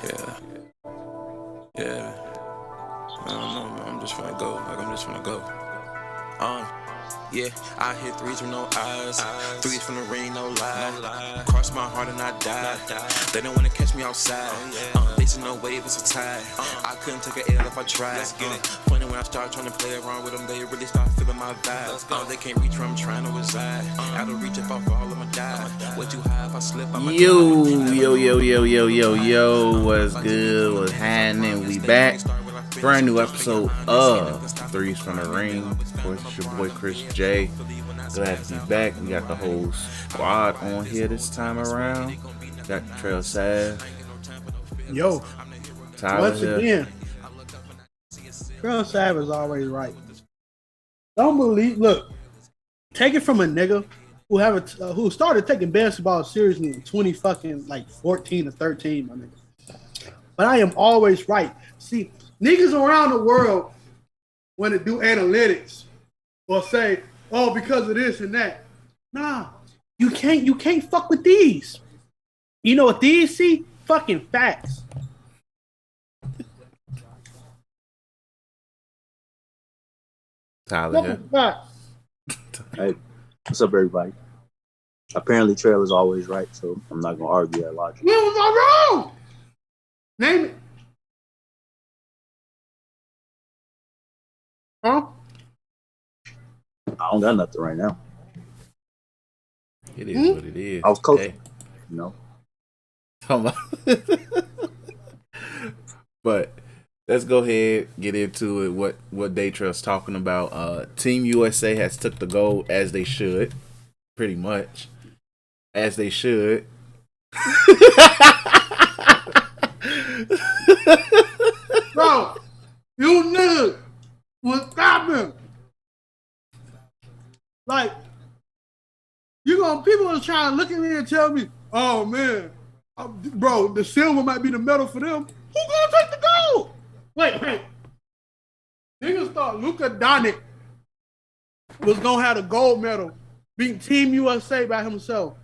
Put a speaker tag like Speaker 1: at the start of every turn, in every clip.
Speaker 1: Yeah, yeah. I don't know, man. I'm just finna go. I'm just finna go. Um, yeah, I hit threes with no eyes. Threes from the ring, no lie. Cross my heart and I die. They don't wanna catch me outside. They see no wave, it's a tie. I couldn't take an L if I tried. Funny when I start trying to play around with them, they really start feeling my vibe. They can't reach where I'm trying to reside. Out of reach if I fall, I'ma die. Way too high if I slip, I'ma
Speaker 2: Yo, what's good? What's happening? We back. Brand new episode of Threes from the Ring. Of course, it's your boy Chris J. Glad to be back. We got the whole squad on here this time around. Got Datrell Sav.
Speaker 3: Yo,
Speaker 2: Tyler
Speaker 3: once
Speaker 2: here.
Speaker 3: again, Datrell Sav is always right. Don't believe. Look, take it from a nigga who started taking basketball seriously in 14 or 13, my nigga. But I am always right. See, niggas around the world want to do analytics or say, oh, because of this and that. Nah, you can't fuck with these. You know what these see? Fucking facts.
Speaker 2: Tyler here.
Speaker 3: Fucking facts.
Speaker 4: Hey, what's up, everybody? Apparently, Trail is always right, so I'm not gonna argue that logic.
Speaker 3: Where was I wrong? Name it. Huh?
Speaker 4: I don't got nothing right now.
Speaker 2: It is what it is.
Speaker 4: I was coaching,
Speaker 2: Hey.
Speaker 4: you know.
Speaker 2: But let's go ahead get into it. What Datrell's talking about. Team USA has took the gold as they should, pretty much as they should.
Speaker 3: Bro, you niggas was stopping. Like, people are trying to look at me and tell me, oh man, bro, the silver might be the medal for them. Who gonna take the gold? Wait. Niggas thought Luka Doncic was gonna have the gold medal, beating Team USA by himself.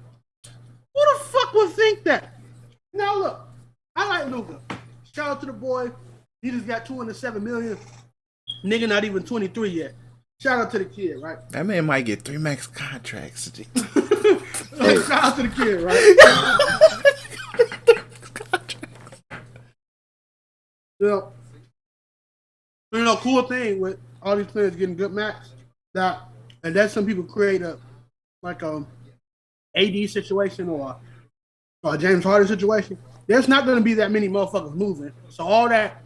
Speaker 3: Who the fuck would think that? Now look, I like Luka. Shout out to the boy. He just got $207 million. Nigga not even 23 yet. Shout out to the kid, right?
Speaker 2: That man might get 3 max contracts.
Speaker 3: Shout out to the kid, right? Yeah. You know, cool thing with all these players getting good max, and that's some people create a AD situation or a James Harden situation. There's not going to be that many motherfuckers moving. So all that,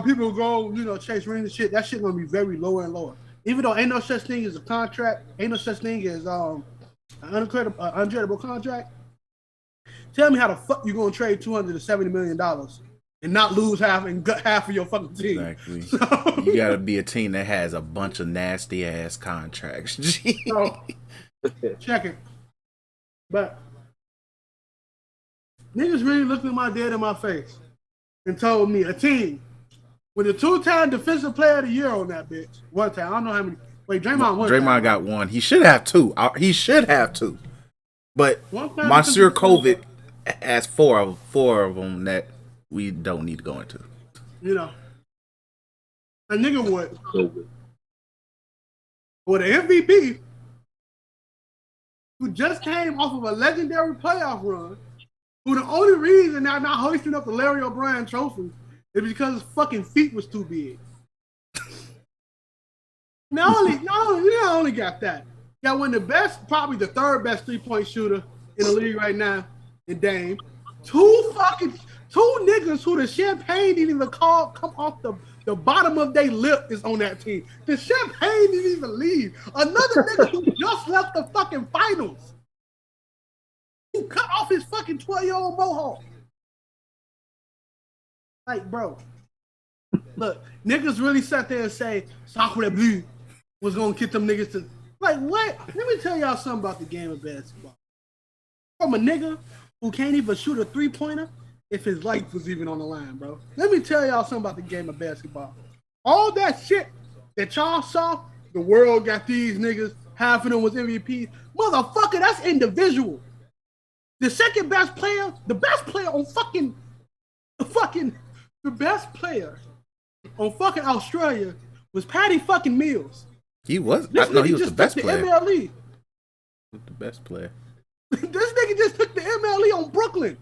Speaker 3: people go, chase rings and shit. That shit going to be very lower and lower. Even though ain't no such thing as a contract, ain't no such thing as an untradeable contract. Tell me how the fuck you going to trade $270 million and not lose half and gut half of your fucking team.
Speaker 2: Exactly.
Speaker 3: So,
Speaker 2: You gotta be a team that has a bunch of nasty ass contracts.
Speaker 3: so check it. But niggas really looked at my dead in my face and told me a team with a 2-time defensive player of the year on that bitch. One time. I don't know how many. Wait, Draymond won.
Speaker 2: Draymond got 1. He should have 2. He should have 2. But Monsieur COVID has four of them that we don't need to go into.
Speaker 3: A nigga with an MVP who just came off of a legendary playoff run, who the only reason they're not hoisting up the Larry O'Brien trophy is because his fucking feet was too big. Not only got that. Got one of the best, probably the third best 3-point shooter in the league right now in Dame. Two niggas who the champagne didn't even come off the bottom of their lip is on that team. The champagne didn't even leave. Another nigga who just left the fucking finals. Who cut off his fucking 12-year-old mohawk. Like, bro. Look, niggas really sat there and say, Sacre Bleu was going to get them niggas to... Like, what? Let me tell y'all something about the game of basketball. From a nigga who can't even shoot a 3-pointer if his life was even on the line, bro. Let me tell y'all something about the game of basketball. All that shit that y'all saw, the world got these niggas, half of them was MVP. Motherfucker, that's individual. The second best player, the best player on fucking The best player on fucking Australia was Patty fucking Mills.
Speaker 2: He was.
Speaker 3: This
Speaker 2: No,
Speaker 3: nigga
Speaker 2: he was the
Speaker 3: just
Speaker 2: best
Speaker 3: took the
Speaker 2: player.
Speaker 3: MLE.
Speaker 2: The best player.
Speaker 3: This nigga just took the MLE on Brooklyn.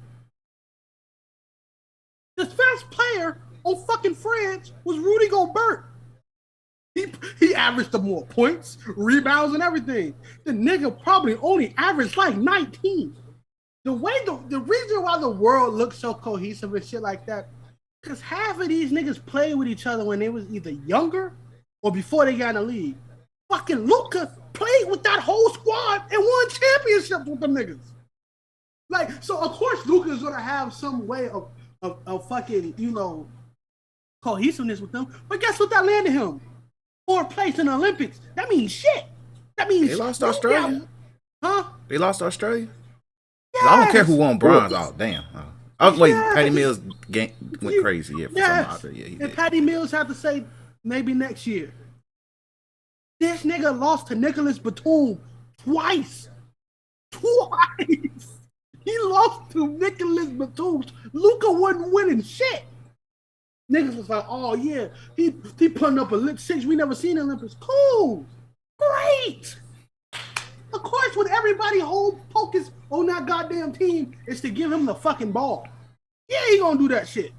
Speaker 3: The best player on fucking France was Rudy Gobert. He averaged the more points, rebounds, and everything. The nigga probably only averaged like 19. The reason why the world looks so cohesive and shit like that, because half of these niggas played with each other when they was either younger or before they got in the league. Fucking Luka played with that whole squad and won championships with them niggas. Like, so of course Luka's gonna have some way of fucking, cohesiveness with them. But guess what that landed him? 4th place in the Olympics. That means shit. That means
Speaker 2: They lost to Australia.
Speaker 3: Huh?
Speaker 2: They lost to Australia.
Speaker 3: Yes.
Speaker 2: I don't care who won bronze. Oh damn. Oh wait,
Speaker 3: Yes.
Speaker 2: Patty Mills went crazy. Yeah, for some odd. Yeah, he
Speaker 3: and
Speaker 2: did.
Speaker 3: Patty Mills had to say maybe next year. This nigga lost to Nicholas Batum twice. He lost to Nicholas Batum. Luka wasn't winning shit. Niggas was like, oh yeah, he putting up a lip 6 we never seen in Olympics. Cool. Great. Of course, when everybody whole focus on that goddamn team is to give him the fucking ball. Yeah, he gonna do that shit.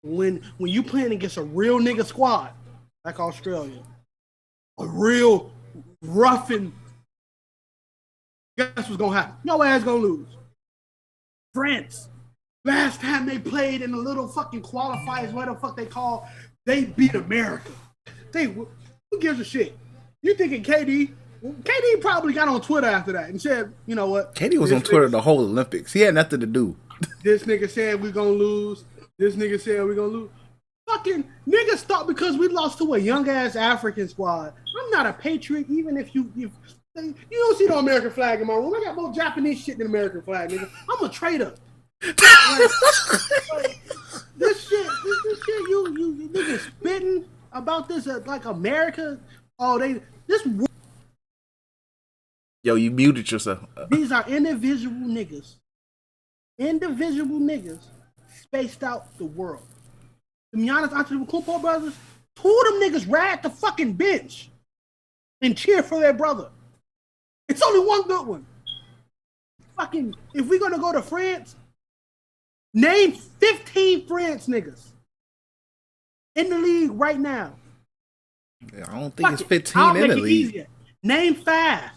Speaker 3: When you playing against a real nigga squad, like Australia, a real roughing, guess what's gonna happen? Your ass gonna lose. France, last time they played in the little fucking qualifiers, what the fuck they call, they beat America. Who gives a shit? You thinking KD probably got on Twitter after that and said, you know what?
Speaker 2: KD was on Twitter the whole Olympics. He had nothing to do.
Speaker 3: This nigga said we're gonna lose. This nigga said we're gonna lose. Fucking niggas thought because we lost to a young ass African squad. I'm not a patriot, even if you don't see the American flag in my room. I got more Japanese shit than American flag, nigga. I'm a traitor. This shit, you niggas spitting about this like America. Oh,
Speaker 2: Yo, you muted yourself.
Speaker 3: These are individual niggas. Individual niggas spaced out the world. The Giannis Antetokounmpo brothers, 2 of them niggas ride the fucking bench and cheer for their brother. It's only one good one. Fucking, if we're gonna go to France, name 15 France niggas in the league right now.
Speaker 2: I don't think it's 15 in the league.
Speaker 3: Easier. Name 5.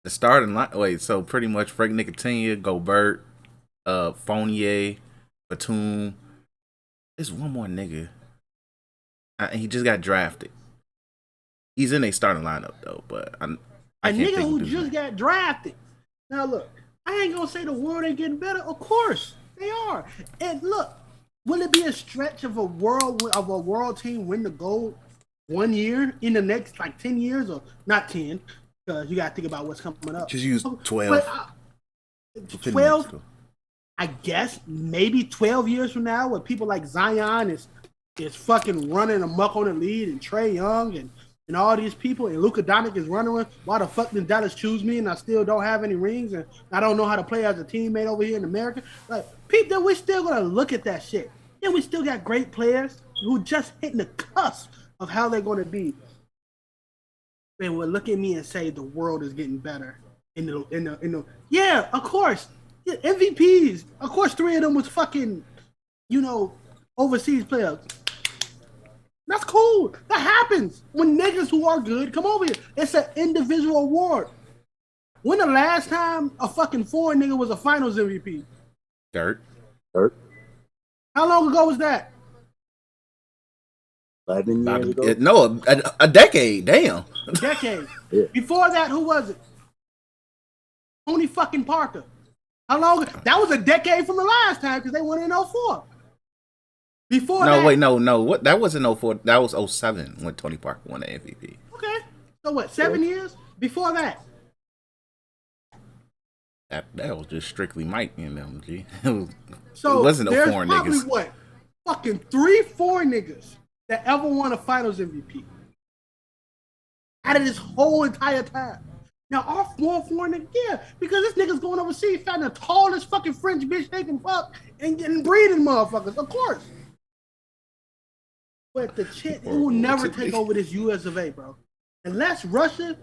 Speaker 2: The starting line. Wait, so pretty much Frank Ntilikina, Gobert, Fournier, Batum. There's one more nigga. He just got drafted. He's in a starting lineup though, but I
Speaker 3: a
Speaker 2: can't
Speaker 3: nigga
Speaker 2: think
Speaker 3: who just got drafted. Now look, I ain't gonna say the world ain't getting better. Of course they are. And look, will it be a stretch of a world team win the gold 1 year in the next like 10 years or not 10? Because you gotta think about what's coming up.
Speaker 2: Just use 12.
Speaker 3: 12. I guess maybe 12 years from now, when people like Zion is fucking running amok on the lead, and Trae Young and all these people, and Luka Doncic is running. Why the fuck did Dallas choose me, and I still don't have any rings, and I don't know how to play as a teammate over here in America? Like, people, we're still gonna look at that shit. And we still got great players who just hitting the cusp of how they're gonna be. And will look at me and say the world is getting better. Yeah, of course. Yeah, MVPs. Of course, 3 of them was fucking, overseas players. That's cool. That happens when niggas who are good come over here. It's an individual award. When the last time a fucking foreign nigga was a finals MVP?
Speaker 2: Dirt.
Speaker 3: How long ago was that?
Speaker 4: 11 years ago.
Speaker 2: No, a decade. Damn.
Speaker 3: A decade.
Speaker 4: Yeah.
Speaker 3: Before that, who was it? Tony fucking Parker. How long? That was a decade from the last time because they won in 04. Before that.
Speaker 2: No, wait, no. What? That wasn't 04. That was 07 when Tony Parker won the MVP.
Speaker 3: Okay. So what, 7 years? Before that?
Speaker 2: That was just strictly Mike and them, G.
Speaker 3: So
Speaker 2: it wasn't no
Speaker 3: there's
Speaker 2: foreign
Speaker 3: probably
Speaker 2: niggas.
Speaker 3: What? Fucking 3 foreign niggas that ever won a finals MVP. Out of this whole entire time. Now, all foreign niggas, yeah, because this nigga's going overseas fighting the tallest fucking French bitch they can fuck and getting breeding motherfuckers, of course. But the shit, it will never take over this US of A, bro. Unless Russia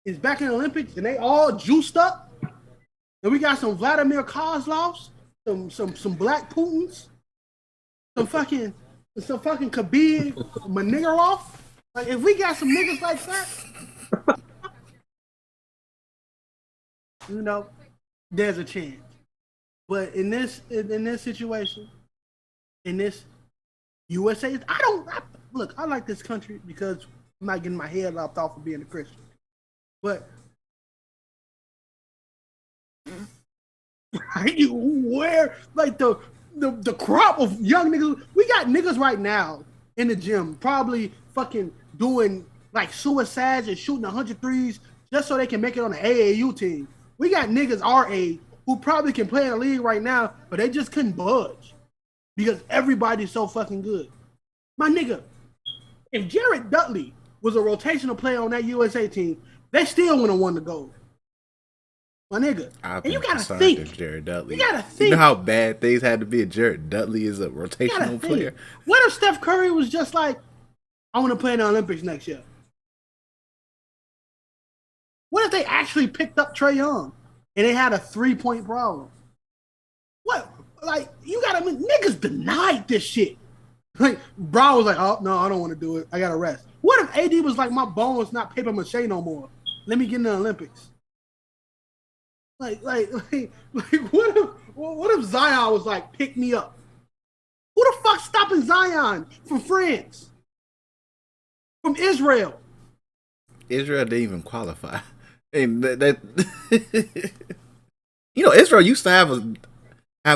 Speaker 3: is back in the Olympics and they all juiced up, and we got some Vladimir Kozlovs, some Black Putins, some fucking Khabib Manigorov. Like, if we got some niggas like that, you know, there's a chance. But in this situation, in this USA, look, I like this country because I'm not getting my head lopped off of being a Christian. But where, like, the crop of young niggas, we got niggas right now in the gym probably fucking doing like suicides and shooting 100 threes just so they can make it on the AAU team. We got niggas our age who probably can play in the league right now, but they just couldn't budge because everybody's so fucking good. My nigga, if Jared Dudley was a rotational player on that USA team, they still would have won the gold. My nigga. And you gotta think.
Speaker 2: Jared Dudley.
Speaker 3: You gotta think.
Speaker 2: You know how bad things had to be if Jared Dudley is a rotational player?
Speaker 3: What if Steph Curry was just like, I want to play in the Olympics next year? What if they actually picked up Trae Young and they had a 3-point problem? What? Like, you gotta, niggas denied this shit. Like, Brown was like, oh, no, I don't want to do it. I gotta rest. What if AD was like, my bones not paper mache no more? Let me get in the Olympics. Like, what if Zion was like, pick me up? Who the fuck's stopping Zion from France? From Israel?
Speaker 2: Israel didn't even qualify. And you know, Israel used to have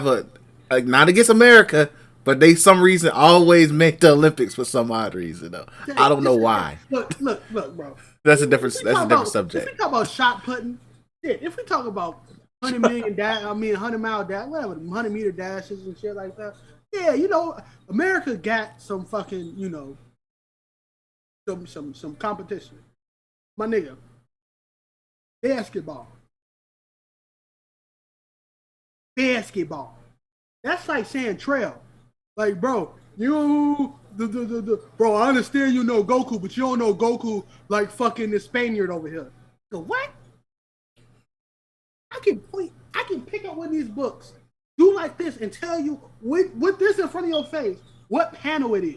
Speaker 2: a like, not against America, but they some reason always make the Olympics for some odd reason though. I don't know why.
Speaker 3: Look, bro.
Speaker 2: That's a different subject.
Speaker 3: If we talk about shot putting, shit, if we talk about 100-mile dash, whatever, 100-meter dashes and shit like that, yeah, you know, America got some fucking, you know, some competition. My nigga, basketball. That's like saying trail. Like, bro, bro, I understand you know Goku, but you don't know Goku like fucking the Spaniard over here. So what? I can pick up one of these books, do like this, and tell you with this in front of your face what panel it is.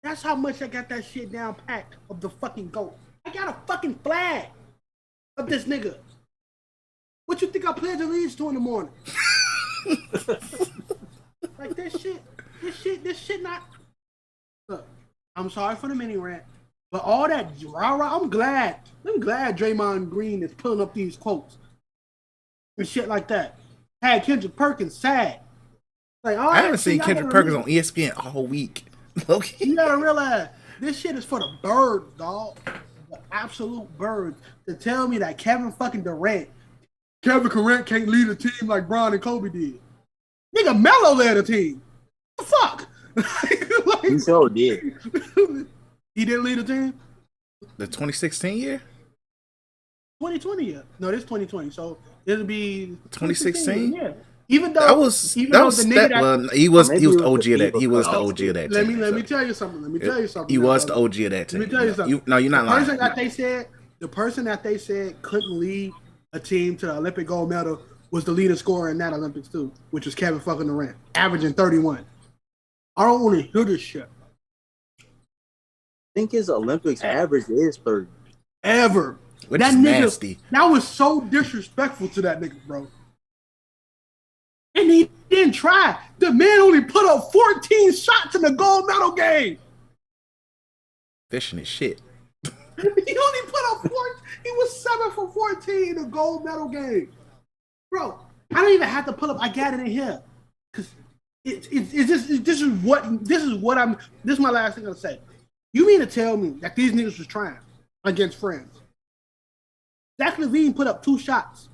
Speaker 3: That's how much I got that shit down packed of the fucking GOAT. I got a fucking flag of this nigga. What you think I pledge allegiance to in the morning? Like this shit not. Look, I'm sorry for the mini rant, but all that rah-rah, I'm glad Draymond Green is pulling up these quotes and shit like that. Had Kendrick Perkins sad. Like,
Speaker 2: I haven't seen Kendrick Perkins on ESPN all week. Okay.
Speaker 3: You gotta realize this shit is for the birds, dog. The absolute birds. To tell me that Kevin Durant can't lead a team like Bron and Kobe did. Nigga, Melo led a team. What the fuck? Like,
Speaker 4: He so did.
Speaker 3: He didn't lead a team?
Speaker 2: The 2016 year?
Speaker 3: 2020 year. No, this 2020. So it'll be
Speaker 2: 2016.
Speaker 3: Yeah. Even though
Speaker 2: he was the OG of that. He was the OG of that.
Speaker 3: Let me tell you something.
Speaker 2: He was the OG of that team.
Speaker 3: Let me tell you something.
Speaker 2: No, you're not lying.
Speaker 3: The person that they said couldn't lead a team to the Olympic gold medal was the leading scorer in that Olympics too, which was Kevin fucking Durant, averaging 31. I don't want to hear this shit.
Speaker 4: I think his Olympics average is 30.
Speaker 3: Ever.
Speaker 2: Which
Speaker 3: that
Speaker 2: is
Speaker 3: nigga,
Speaker 2: nasty.
Speaker 3: That was so disrespectful to that nigga, bro. And he didn't try. The man only put up 14 shots in the gold medal game.
Speaker 2: Fishing his shit.
Speaker 3: He only put up 14. He was 7 for 14 in the gold medal game. Bro, I don't even have to pull up. I got it in here. Because this is my last thing I'll say. You mean to tell me that these niggas was trying against friends? Zach LaVine put up 2 shots.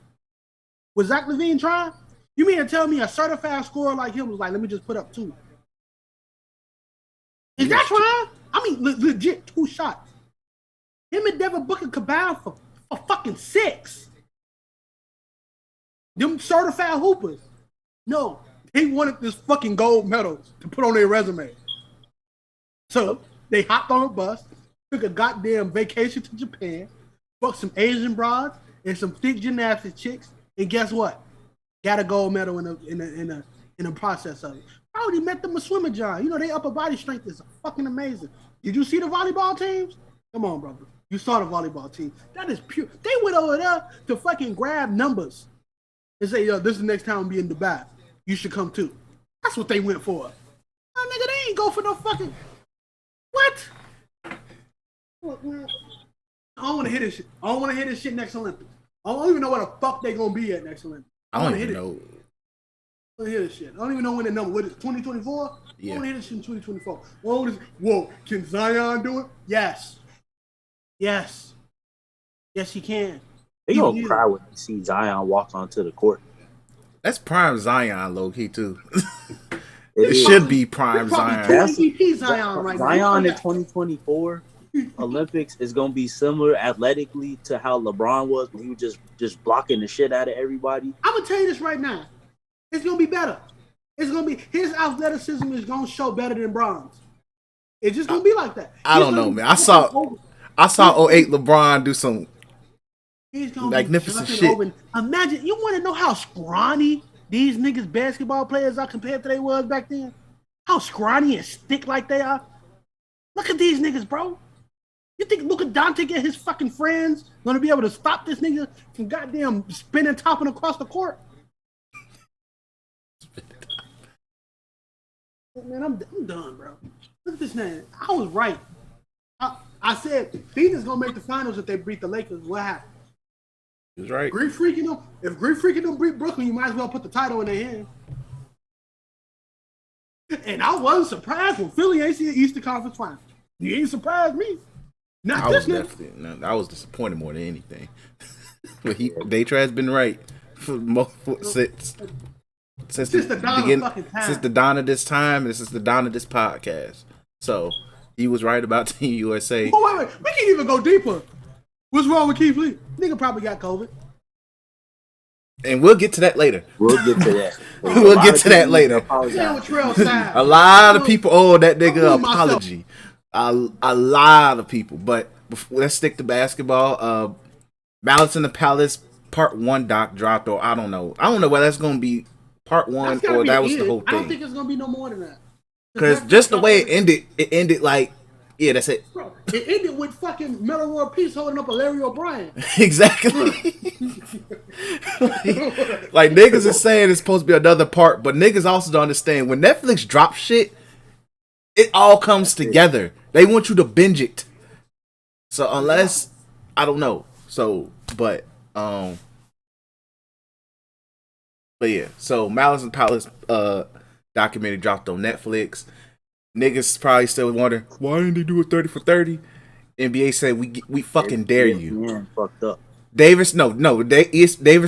Speaker 3: Was Zach LaVine trying? You mean to tell me a certified scorer like him was like, let me just put up 2? Is that trying? I mean, legit 2 shots. Him and Devin Booker combined for for fucking 6. Them certified hoopers. No, they wanted this fucking gold medal to put on their resume. So they hopped on a bus, took a goddamn vacation to Japan, fucked some Asian broads and some thick gymnastics chicks, and guess what? Got a gold medal in the process of it. I already met them with Swimmer John. You know, their upper body strength is fucking amazing. Did you see the volleyball teams? Come on, brother. You saw the volleyball team. That is pure. They went over there to fucking grab numbers and say, yo, this is the next time I'll be in Dubai. You should come too. That's what they went for. Oh, nigga, they ain't go for no fucking... What? Look, man. I don't want to hear this shit. I don't want to hear this shit next Olympics. I don't even know where the fuck they gonna be at next Olympics.
Speaker 2: I don't even know.
Speaker 3: I don't want to hear this shit. I don't even know when the number. What is it, 2024?
Speaker 2: Yeah.
Speaker 3: I want to hear this shit in 2024. Whoa, can Zion do it? Yes. Yes. Yes, he can.
Speaker 4: They gonna cry when they see Zion walk onto the court.
Speaker 2: That's prime Zion, low key too. It should be prime Zion.
Speaker 3: MVP Zion right now.
Speaker 4: Zion in 2024 Olympics is gonna be similar athletically to how LeBron was when he was just blocking the shit out of everybody.
Speaker 3: I'm gonna tell you this right now. It's gonna be better. It's gonna be his athleticism is gonna show better than Bron's. It's just gonna be like that.
Speaker 2: I don't know, man. I saw 08 LeBron do some magnificent shit.
Speaker 3: Over. Imagine, you want to know how scrawny these niggas basketball players are compared to they was back then? How scrawny and stick like they are? Look at these niggas, bro. You think Luka Doncic and his fucking friends gonna be able to stop this nigga from goddamn spinning topping across the court? Man, I'm done, bro. Look at this man. I was right. I said Phoenix gonna make the finals if they beat the Lakers. What happened?
Speaker 2: He was right.
Speaker 3: Greek freaking them. If Greek freaking them beat Brooklyn, you might as well put the title in their hand. And I wasn't surprised when Philly ain't see an Eastern Conference Final. You ain't surprised me.
Speaker 2: I was definitely. I was disappointed more than anything. But Datrell's been right for since the dawn of fucking time. Since the dawn of this time, and since the dawn of this podcast. So he was right about Team USA.
Speaker 3: Oh, wait. We can't even go deeper. What's wrong with Keith Lee? Nigga probably got COVID.
Speaker 2: And we'll get to that later.
Speaker 4: We'll get to that.
Speaker 2: We'll get to that later. A lot of people owe that nigga an apology. A lot of people. But let's stick to basketball. Malice in the Palace Part 1 doc dropped, or I don't know. I don't know whether that's going to be Part 1 or that was the whole thing.
Speaker 3: I don't think it's going to be no more than that.
Speaker 2: Because just the way it ended like, yeah, that's it.
Speaker 3: Bro, it ended with fucking Metal World Peace holding up a Larry O'Brien.
Speaker 2: Exactly. like niggas is saying it's supposed to be another part, but niggas also don't understand when Netflix drops shit, it all comes together. They want you to binge it. So unless I don't know. So but yeah. So Malice and Palace documentary dropped on Netflix. Niggas probably still wondering why didn't they do a 30 for 30? NBA said we fucking dare you.
Speaker 4: Yeah, fucked up.
Speaker 2: Davis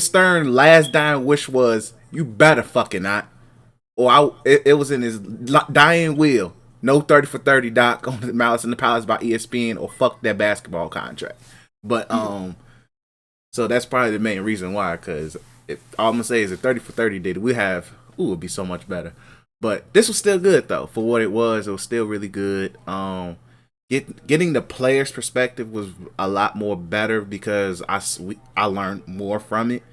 Speaker 2: Stern last dying wish was you better fucking not, or it was in his dying will. No 30 for 30 doc on the Malice in the Palace by ESPN or fuck that basketball contract. But so that's probably the main reason why. Because all I'm gonna say is if 30 for 30 did, it'd be so much better. But this was still good though for what it was. It was still really good. Getting the player's perspective was a lot more better because I learned more from it.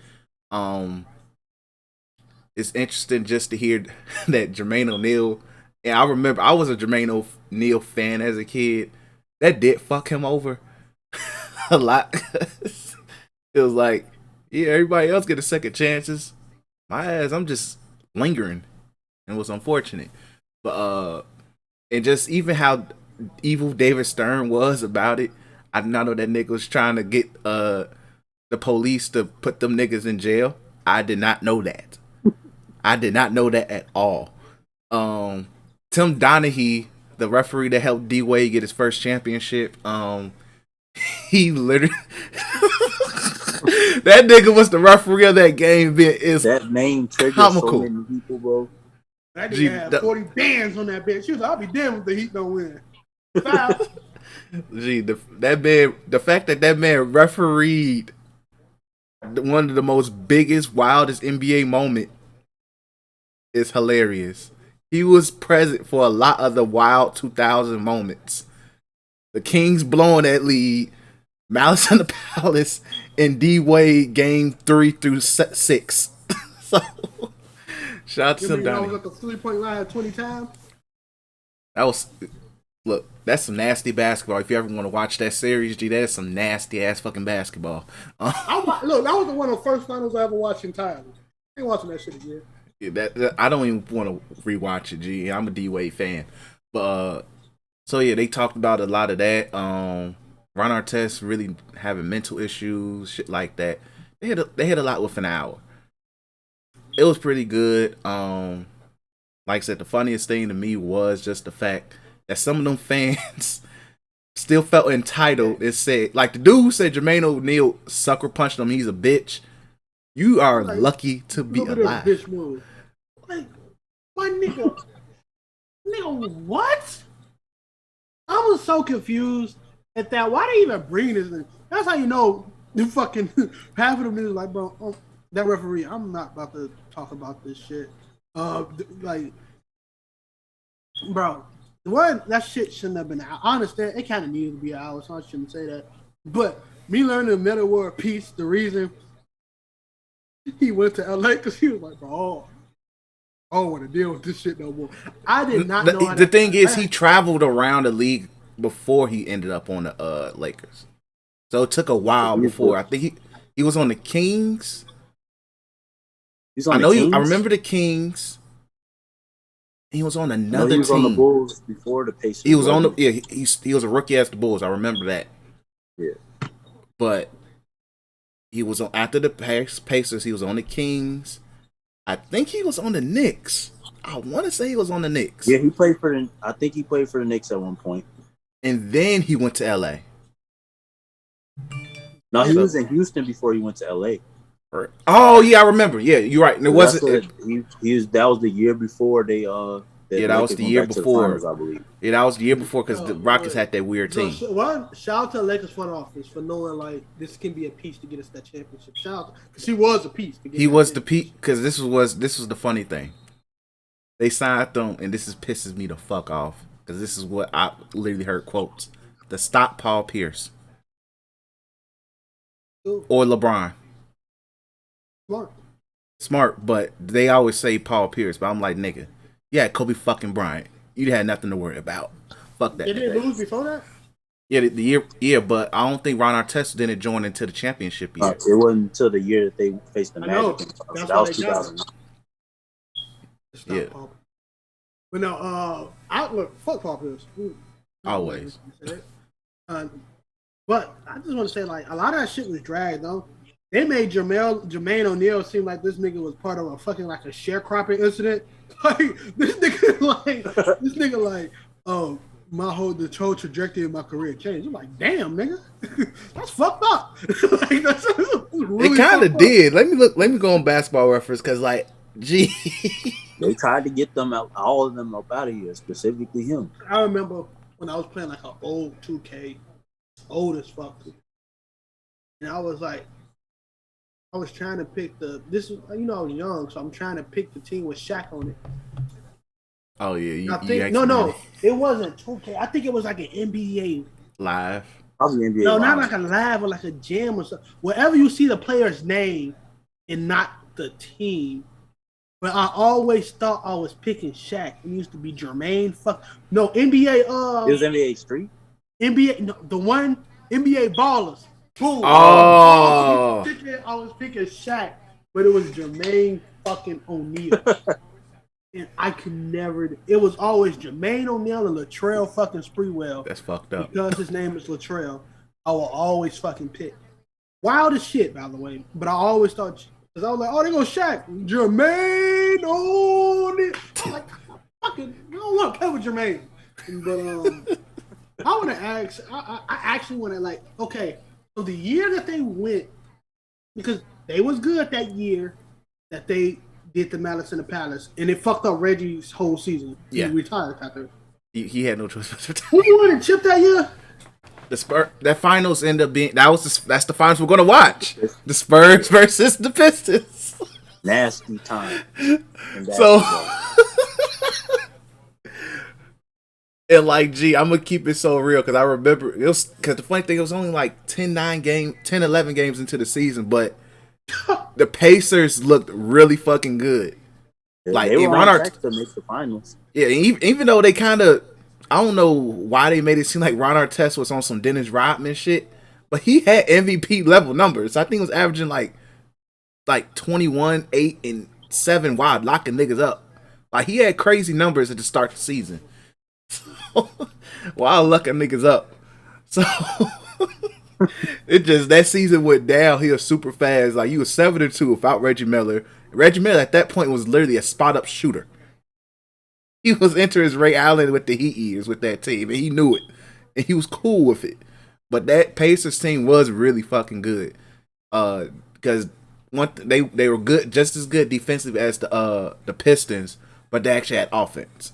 Speaker 2: It's interesting just to hear that Jermaine O'Neal. And I remember I was a Jermaine O'Neal fan as a kid. That did fuck him over a lot. It was like, yeah, everybody else get a second chances. My ass, I'm just lingering. And it was unfortunate. But and just even how evil David Stern was about it. I did not know that nigga was trying to get the police to put them niggas in jail. I did not know that. I did not know that at all. Tim Donaghy, the referee that helped D Wade get his first championship, he literally that nigga was the referee of that game.
Speaker 4: That name triggered so many people, bro.
Speaker 3: That nigga had 40 bands on that bitch. She was like, I'll be damned if the Heat don't win.
Speaker 2: Gee, the fact that man refereed one of the most biggest, wildest NBA moment is hilarious. He was present for a lot of the wild 2000 moments. The Kings blowing that lead, Malice in the Palace, and D Wade game 3 through 6. So, shout out to Tim
Speaker 3: I was
Speaker 2: Donnie.
Speaker 3: at the 3-point line 20 times.
Speaker 2: That was look. That's some nasty basketball. If you ever want to watch that series, G, that's some nasty ass fucking basketball.
Speaker 3: Look, that was one of the first finals I ever watched in time. I ain't watching that shit again.
Speaker 2: That I don't even want to rewatch it. G, I'm a D Wade fan, but so yeah, they talked about a lot of that. Ron Artest really having mental issues, shit like that. They hit a lot with an hour. It was pretty good. Like I said, the funniest thing to me was just the fact that some of them fans still felt entitled and said, like the dude who said Jermaine O'Neal sucker punched him, he's a bitch. You are like, lucky to be alive.
Speaker 3: Bitch move. Like, my nigga, what? I was so confused at that. Why they even bring this in? That's how you know the fucking half of them niggas like, bro, that referee, I'm not about to talk about this shit. Like, bro, that shit shouldn't have been out. I understand it kind of needed to be out, so I shouldn't say that. But me learning the meta war piece, the reason he went to LA because he was like, bro, I don't want to deal with this shit no more. I did not know.
Speaker 2: The thing is, he traveled around the league before he ended up on the Lakers, so it took a while before. I think he was on the Kings. I remember the Kings. He was on another team. He was on the
Speaker 4: Bulls before the Pacers.
Speaker 2: He was on the he was a rookie as the Bulls. I remember that.
Speaker 4: Yeah,
Speaker 2: but he was on after the Pacers. He was on the Kings. I think he was on the Knicks. I want to say he was on the Knicks.
Speaker 4: Yeah, he played for the. I think he played for the Knicks at one point.
Speaker 2: And then he went to LA.
Speaker 4: No, he was in Houston before he went to LA.
Speaker 2: Oh yeah, I remember. Yeah, you're right. And it wasn't.
Speaker 4: He was. That was the year before they.
Speaker 2: Yeah, that was the year before.
Speaker 4: Finals, I believe.
Speaker 2: Yeah, that was the year before because the Rockets had that weird team.
Speaker 3: Shout out to the Lakers front office for knowing like this can be a piece to get us that championship. Shout out because he was a piece.
Speaker 2: He was the piece because this was the funny thing. They signed them, and this pisses me the fuck off because this is what I literally heard quotes: "To stop Paul Pierce or LeBron." Smart, but they always say Paul Pierce, but I'm like, nigga, yeah, Kobe fucking Bryant. You had nothing to worry about. Fuck that.
Speaker 3: Did they lose before that?
Speaker 2: Yeah, the year. Yeah, but I don't think Ron Artest didn't join into the championship year.
Speaker 4: It wasn't until the year that they faced the Magic. That was 2000.
Speaker 3: Yeah. But no, outlook. Fuck Paul Pierce.
Speaker 2: Always.
Speaker 3: But I just want to say, like, a lot of that shit was dragged, though. They made Jermaine O'Neal seem like this nigga was part of a fucking like a sharecropping incident. Like this nigga like, oh, the whole trajectory of my career changed. I'm like, damn, nigga, that's fucked up. Like, that's really
Speaker 2: it kind of did. Let me go on Basketball Reference because like, gee,
Speaker 4: they tried to get them out, all of them up out of here, specifically him.
Speaker 3: I remember when I was playing like an old 2K, old as fuck, and I was like. I was trying to pick I was young, so I'm trying to pick the team with Shaq on it.
Speaker 2: Oh yeah,
Speaker 3: it wasn't 2K. I think it was like an NBA
Speaker 2: live.
Speaker 4: Probably NBA.
Speaker 3: No,
Speaker 4: live.
Speaker 3: not like a live or like a jam or something. Wherever you see the player's name and not the team. But I always thought I was picking Shaq. It used to be Jermaine. No, NBA.
Speaker 4: It was NBA Street.
Speaker 3: NBA. No, the one NBA Ballers. Boom.
Speaker 2: Oh.
Speaker 3: I was picking Shaq, but it was Jermaine fucking O'Neal. And I could never. It was always Jermaine O'Neal and Latrell fucking Sprewell.
Speaker 2: That's fucked up.
Speaker 3: Because his name is Latrell, I will always fucking pick. Wild as shit, by the way. But I always thought, because I was like, oh, they go Shaq. Jermaine O'Neal. Like, fucking, I don't want to play with Jermaine. But I want to ask, I actually want to, like, okay. So the year that they went, because they was good that year that they did the Malice in the Palace, and it fucked up Reggie's whole season.
Speaker 2: Yeah.
Speaker 3: He retired after.
Speaker 2: He had no choice but to
Speaker 3: retire. Who won the chip that year?
Speaker 2: that finals end up being that's the finals we're gonna watch. The Spurs versus the Pistons.
Speaker 4: Nasty time.
Speaker 2: So, and like, I'm gonna keep it so real because I remember it was because the funny thing, it was only like 10, 11 games into the season, but the Pacers looked really fucking good. Like
Speaker 4: they were on track to make the finals.
Speaker 2: Yeah, even though they kind of, I don't know why they made it seem like Ron Artest was on some Dennis Rodman shit, but he had MVP level numbers. I think it was averaging like 21, 8, and 7 wide, locking niggas up. Like he had crazy numbers at the start of the season. While locking niggas up. So it just, that season went downhill super fast. Like you was 7-2 without Reggie Miller. Reggie Miller at that point was literally a spot up shooter. He was entering Ray Allen with the Heat years with that team, and he knew it, and he was cool with it. But that Pacers team was really fucking good, because they were good, just as good defensively as the Pistons, but they actually had offense.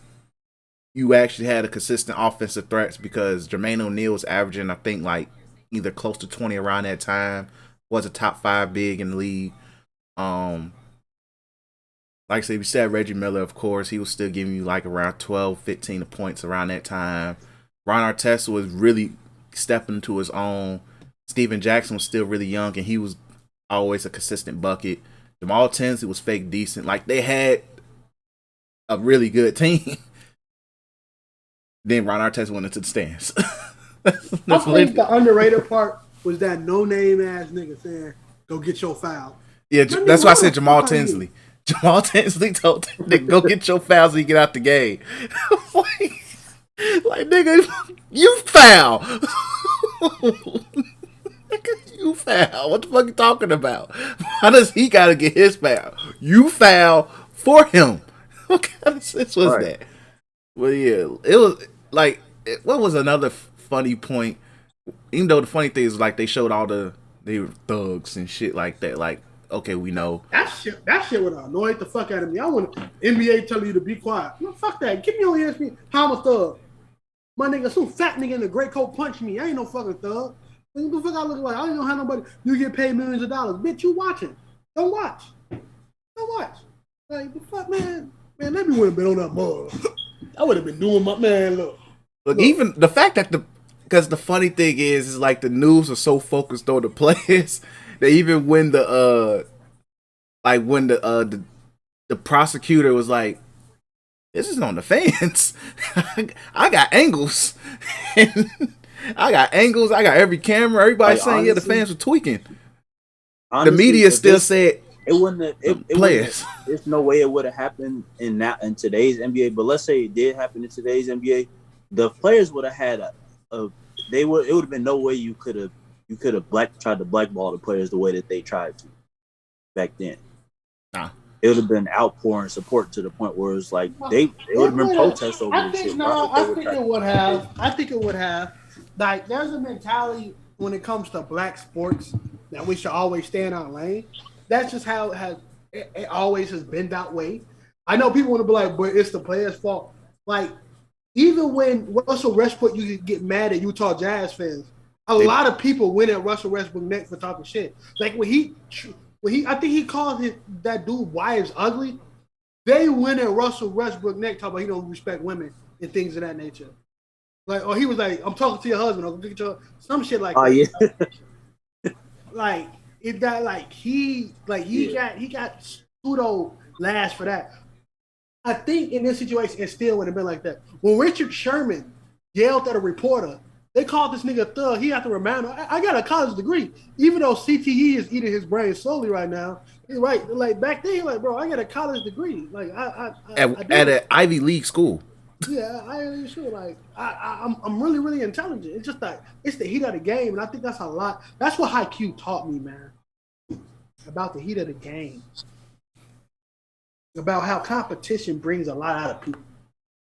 Speaker 2: You actually had a consistent offensive threats because Jermaine O'Neal was averaging, I think, like either close to 20 around that time. Was a top 5 big in the league. Like I said, we said Reggie Miller, of course, he was still giving you like around 12, 15 points around that time. Ron Artest was really stepping into his own. Steven Jackson was still really young, and he was always a consistent bucket. Jamal Tinsley was fake decent. Like, they had a really good team. Then Ron Artest went into the stands.
Speaker 3: I think the underrated part was that no-name ass nigga saying, go get your foul.
Speaker 2: Yeah, that's why I said Jamal Tinsley. Jamal Tinsley told him to go get your foul so you get out the game. like nigga, you foul. Nigga, you foul. What the fuck you talking about? Why does he gotta get his foul? You foul for him. What kind of sense was that? Well, yeah, it was like, what was another funny point? Even though the funny thing is, like, they showed all they were thugs and shit like that. Like, okay, we know.
Speaker 3: That shit would annoy the fuck out of me. I want NBA telling you to be quiet. No, fuck that. Give me on ESPN. How I'm a thug. My nigga, some fat nigga in the gray coat punched me. I ain't no fucking thug. What the fuck I look like? I don't know how nobody. You get paid millions of dollars. Bitch, you watching. Don't watch. Don't watch. Like, the fuck, man. Man, maybe would have been on that mug. I would have been doing my, man, look.
Speaker 2: Even the fact that because the funny thing is like the news are so focused on the players that even when the prosecutor was like, this is on the fans. I got angles. I got every camera. Everybody saying, honestly, yeah, the fans were tweaking. Honestly, the media still said
Speaker 4: it wouldn't. Players. There's no way it would have happened in today's NBA. But let's say it did happen in today's NBA. The players would have had it would have been no way you could have tried to blackball the players the way that they tried to back then. Nah. It would have been outpouring support to the point where it's like they would have been protests over this shit.
Speaker 3: I think it would have. I think it would have. Like, there's a mentality when it comes to black sports that we should always stay in our lane. That's just how it always has been that way. I know people want to be like, but it's the players' fault. Like, even when Russell Westbrook, you could get mad at Utah Jazz fans. A lot of people went at Russell Westbrook next for talking shit. Like when he, I think he called that dude wives ugly. They went at Russell Westbrook next talking about he don't respect women and things of that nature. Like, or he was like, I'm talking to your husband, or get your some shit like that.
Speaker 4: Yeah.
Speaker 3: Like it got he got pseudo last for that. I think in this situation, it still would have been like that. When Richard Sherman yelled at a reporter, they called this nigga a thug. He had to remind him, I got a college degree. Even though CTE is eating his brain slowly right now, he's right. Like back then, like, bro, I got a college degree. Like I
Speaker 2: at an Ivy League school.
Speaker 3: Yeah, I ain't sure. Like I'm really, really intelligent. It's just like it's the heat of the game, and I think that's a lot. That's what Haikyuu taught me, man. About the heat of the game. About how competition brings a lot out of people.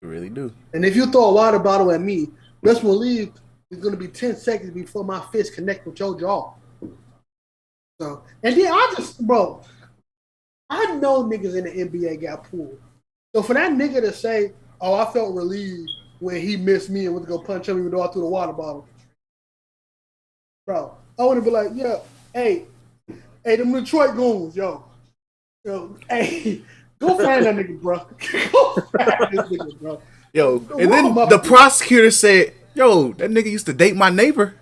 Speaker 2: You really do.
Speaker 3: And if you throw a water bottle at me, best believe it's going to be 10 seconds before my fist connect with your jaw. So, and then I know niggas in the NBA got pulled. So for that nigga to say, oh, I felt relieved when he missed me and went to go punch him even though I threw the water bottle. bro. I want to be like, yeah, hey, them Detroit goons, yo, hey, go find that nigga, bro. Go find this nigga, bro.
Speaker 2: Yo,
Speaker 3: Go
Speaker 2: and
Speaker 3: whoop
Speaker 2: then
Speaker 3: him up,
Speaker 2: the
Speaker 3: dude.
Speaker 2: prosecutor said, "Yo, that nigga used to date my neighbor."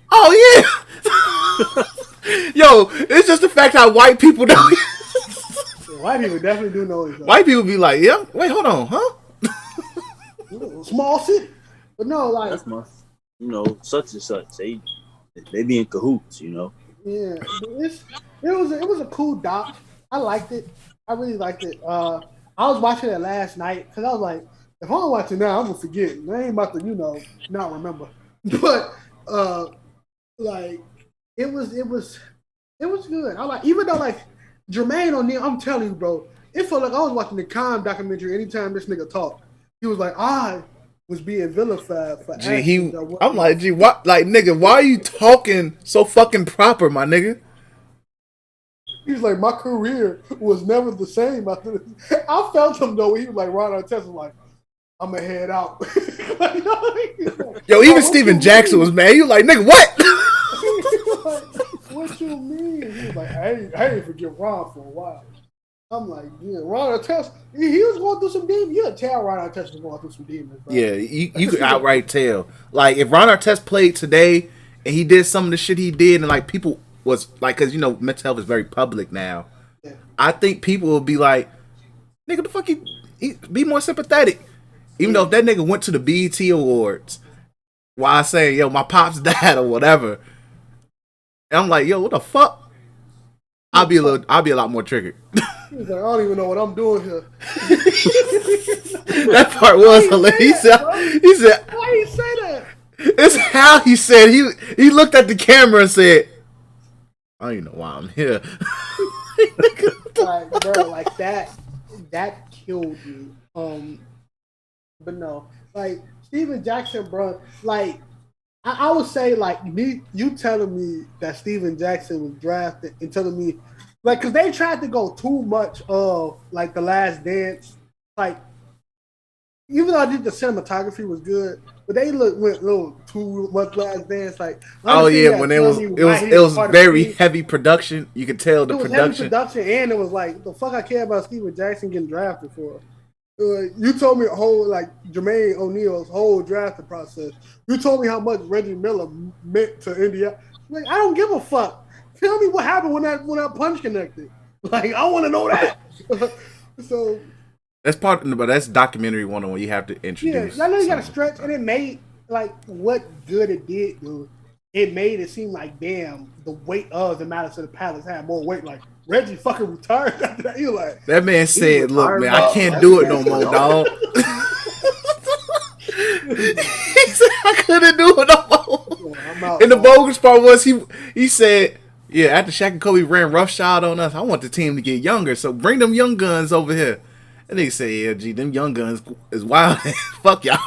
Speaker 2: Oh yeah. Yo, it's just the fact how white people know.
Speaker 3: Yeah, white people definitely do know each other.
Speaker 2: White people be like, "Yeah, wait, hold on, huh?"
Speaker 3: Small city, but no, like,
Speaker 4: That's my, such and such. They be in cahoots,
Speaker 3: yeah, it was a cool doc. I liked it. I really liked it. I was watching it last night because I was like, if I'm watching now, I'm gonna forget. I ain't about to, not remember. But like, it was good. I like, even though like Jermaine O'Neal, I'm telling you, bro, it felt like I was watching the Khan documentary. Anytime this nigga talked, he was like, I was being vilified for actions that wasn't
Speaker 2: I'm
Speaker 3: my
Speaker 2: like, what, like, nigga, why are you talking so fucking proper, my nigga?
Speaker 3: He's like, my career was never the same after this. I felt him though. He was like, Ron Artest was like, I'm gonna head out. Like,
Speaker 2: Yo, even
Speaker 3: what
Speaker 2: Steven
Speaker 3: you
Speaker 2: Jackson
Speaker 3: mean?
Speaker 2: was mad. He was like, nigga, what?
Speaker 3: Like, what you mean? He was like, I ain't forget Ron for a while. I'm like, yeah, Ron Artest, he was going through some demons. You could tell Ron Artest was going through some demons, bro.
Speaker 2: Yeah, you could outright tell. Like, if Ron Artest played today and he did some of the shit he did, and like people was like, because mental health is very public now.
Speaker 3: Yeah.
Speaker 2: I think people will be like, nigga, the fuck he be more sympathetic. Even though if that nigga went to the BET Awards while saying, yo, my pops died or whatever, and I'm like, yo, what the fuck? I'll be a lot more triggered.
Speaker 3: He was like, I don't even know what I'm doing here.
Speaker 2: That part was hilarious. He said,
Speaker 3: why you say that?
Speaker 2: It's how he said. He looked at the camera and said, I don't even know why I'm here.
Speaker 3: Like, bro, like that killed me. But no, like Steven Jackson, bro. Like I would say, like you telling me that Steven Jackson was drafted and telling me, like, because they tried to go too much of like The Last Dance, like. Even though I think the cinematography was good, but they went a little too much Last Dance. Like,
Speaker 2: oh yeah, when it was very heavy production. You could tell the production.
Speaker 3: Heavy production, and it was like the fuck I care about Steven Jackson getting drafted for. You told me a whole like Jermaine O'Neal's whole drafting process. You told me how much Reggie Miller meant to India. Like, I don't give a fuck. Tell me what happened when that punch connected. Like, I want to know that. So.
Speaker 2: That's but that's documentary 101. You have to introduce.
Speaker 3: Yeah, I know you got to stretch, and it made like what good it did, dude. It made it seem like damn, the weight of the Malice of the Palace had more weight. Like Reggie fucking retired after that. You like
Speaker 2: that man said, "Look, man, I can't do it no more, dog." He said, "I couldn't do it no more." Yeah, I'm out, and the bogus part was he said, "Yeah, after Shaq and Kobe ran roughshod on us, I want the team to get younger, so bring them young guns over here." And they say, yeah, gee, them young guns is wild. Fuck y'all.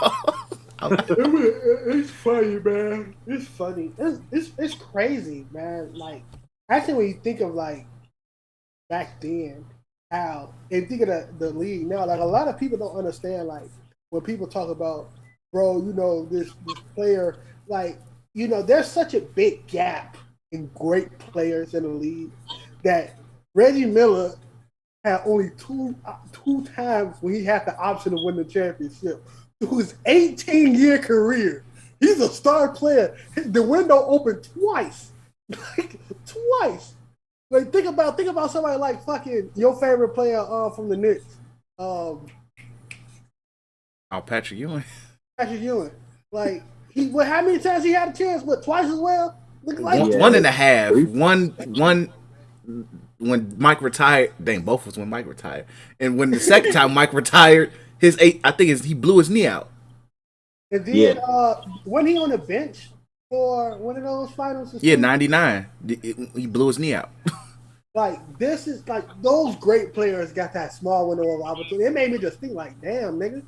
Speaker 3: It's funny, man. It's funny. It's crazy, man. Like, actually, when you think of, like, back then, how, and think of the league now, like, a lot of people don't understand, like, when people talk about, bro, this player, like, there's such a big gap in great players in the league that Reggie Miller had only two times when he had the option to win the championship. Through his 18-year career, he's a star player. The window opened twice, like twice. Like think about somebody like fucking your favorite player from the Knicks,
Speaker 2: Patrick Ewing.
Speaker 3: Patrick Ewing. Like how many times he had a chance? What, twice as well?
Speaker 2: One and a half. One. When Mike retired, both was when Mike retired. And when the second time Mike retired, he blew his knee out.
Speaker 3: And then when he on the bench for one of those finals?
Speaker 2: Yeah, 99. He blew his knee out.
Speaker 3: Like, this is like those great players got that small window of opportunity. It made me just think like, damn, nigga.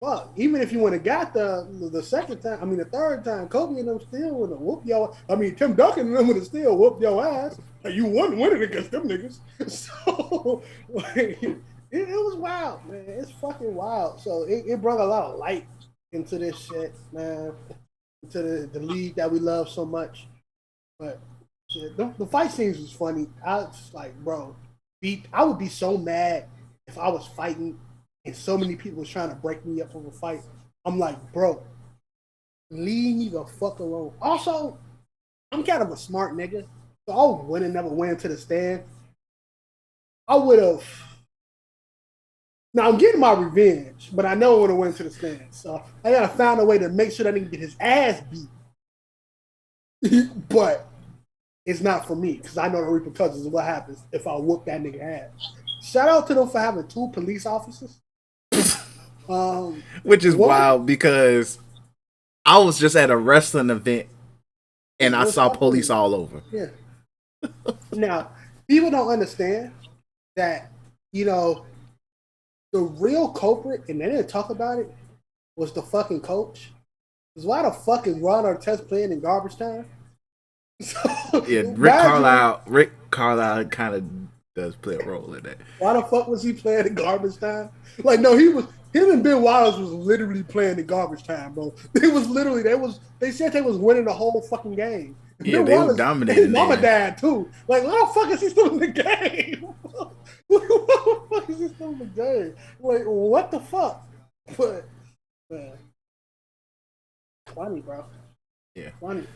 Speaker 3: Fuck, even if you would have got the second time, the third time, Kobe and them still would have whooped your. Tim Duncan and them would have still whooped your ass. Like, you wouldn't win it against them niggas. So, like, it was wild, man. It's fucking wild. So it brought a lot of light into this shit, man. Into the league that we love so much. But shit, the fight scenes was funny. I was like, bro, I would be so mad if I was fighting and so many people was trying to break me up from a fight. I'm like, bro, leave me the fuck alone. Also, I'm kind of a smart nigga, so I would never went to the stand. I would have. Now I'm getting my revenge, but I know I would have went to the stand. So I gotta find a way to make sure that nigga get his ass beat. But it's not for me because I know the repercussions of what happens if I whoop that nigga ass. Shout out to them for having 2 police officers.
Speaker 2: Which is wild because I was just at a wrestling event and I saw police all over.
Speaker 3: Yeah. Now, people don't understand that, you know, the real culprit, and they didn't talk about it, was the fucking coach. Because why the fuck is Ron Artest playing in garbage time? So,
Speaker 2: yeah, Rick Carlisle kind of does play a role in that.
Speaker 3: Why the fuck was he playing in garbage time? Like, no, him and Ben Wallace was literally playing in garbage time, bro. They said they was winning the whole fucking game.
Speaker 2: Yeah,
Speaker 3: Ben
Speaker 2: they
Speaker 3: Wallace,
Speaker 2: were dominating.
Speaker 3: His mama died too. Like, why the fuck is he still in the game? What the fuck is he still in the game? Like, what the fuck? But, man, funny, bro.
Speaker 2: Yeah,
Speaker 3: funny.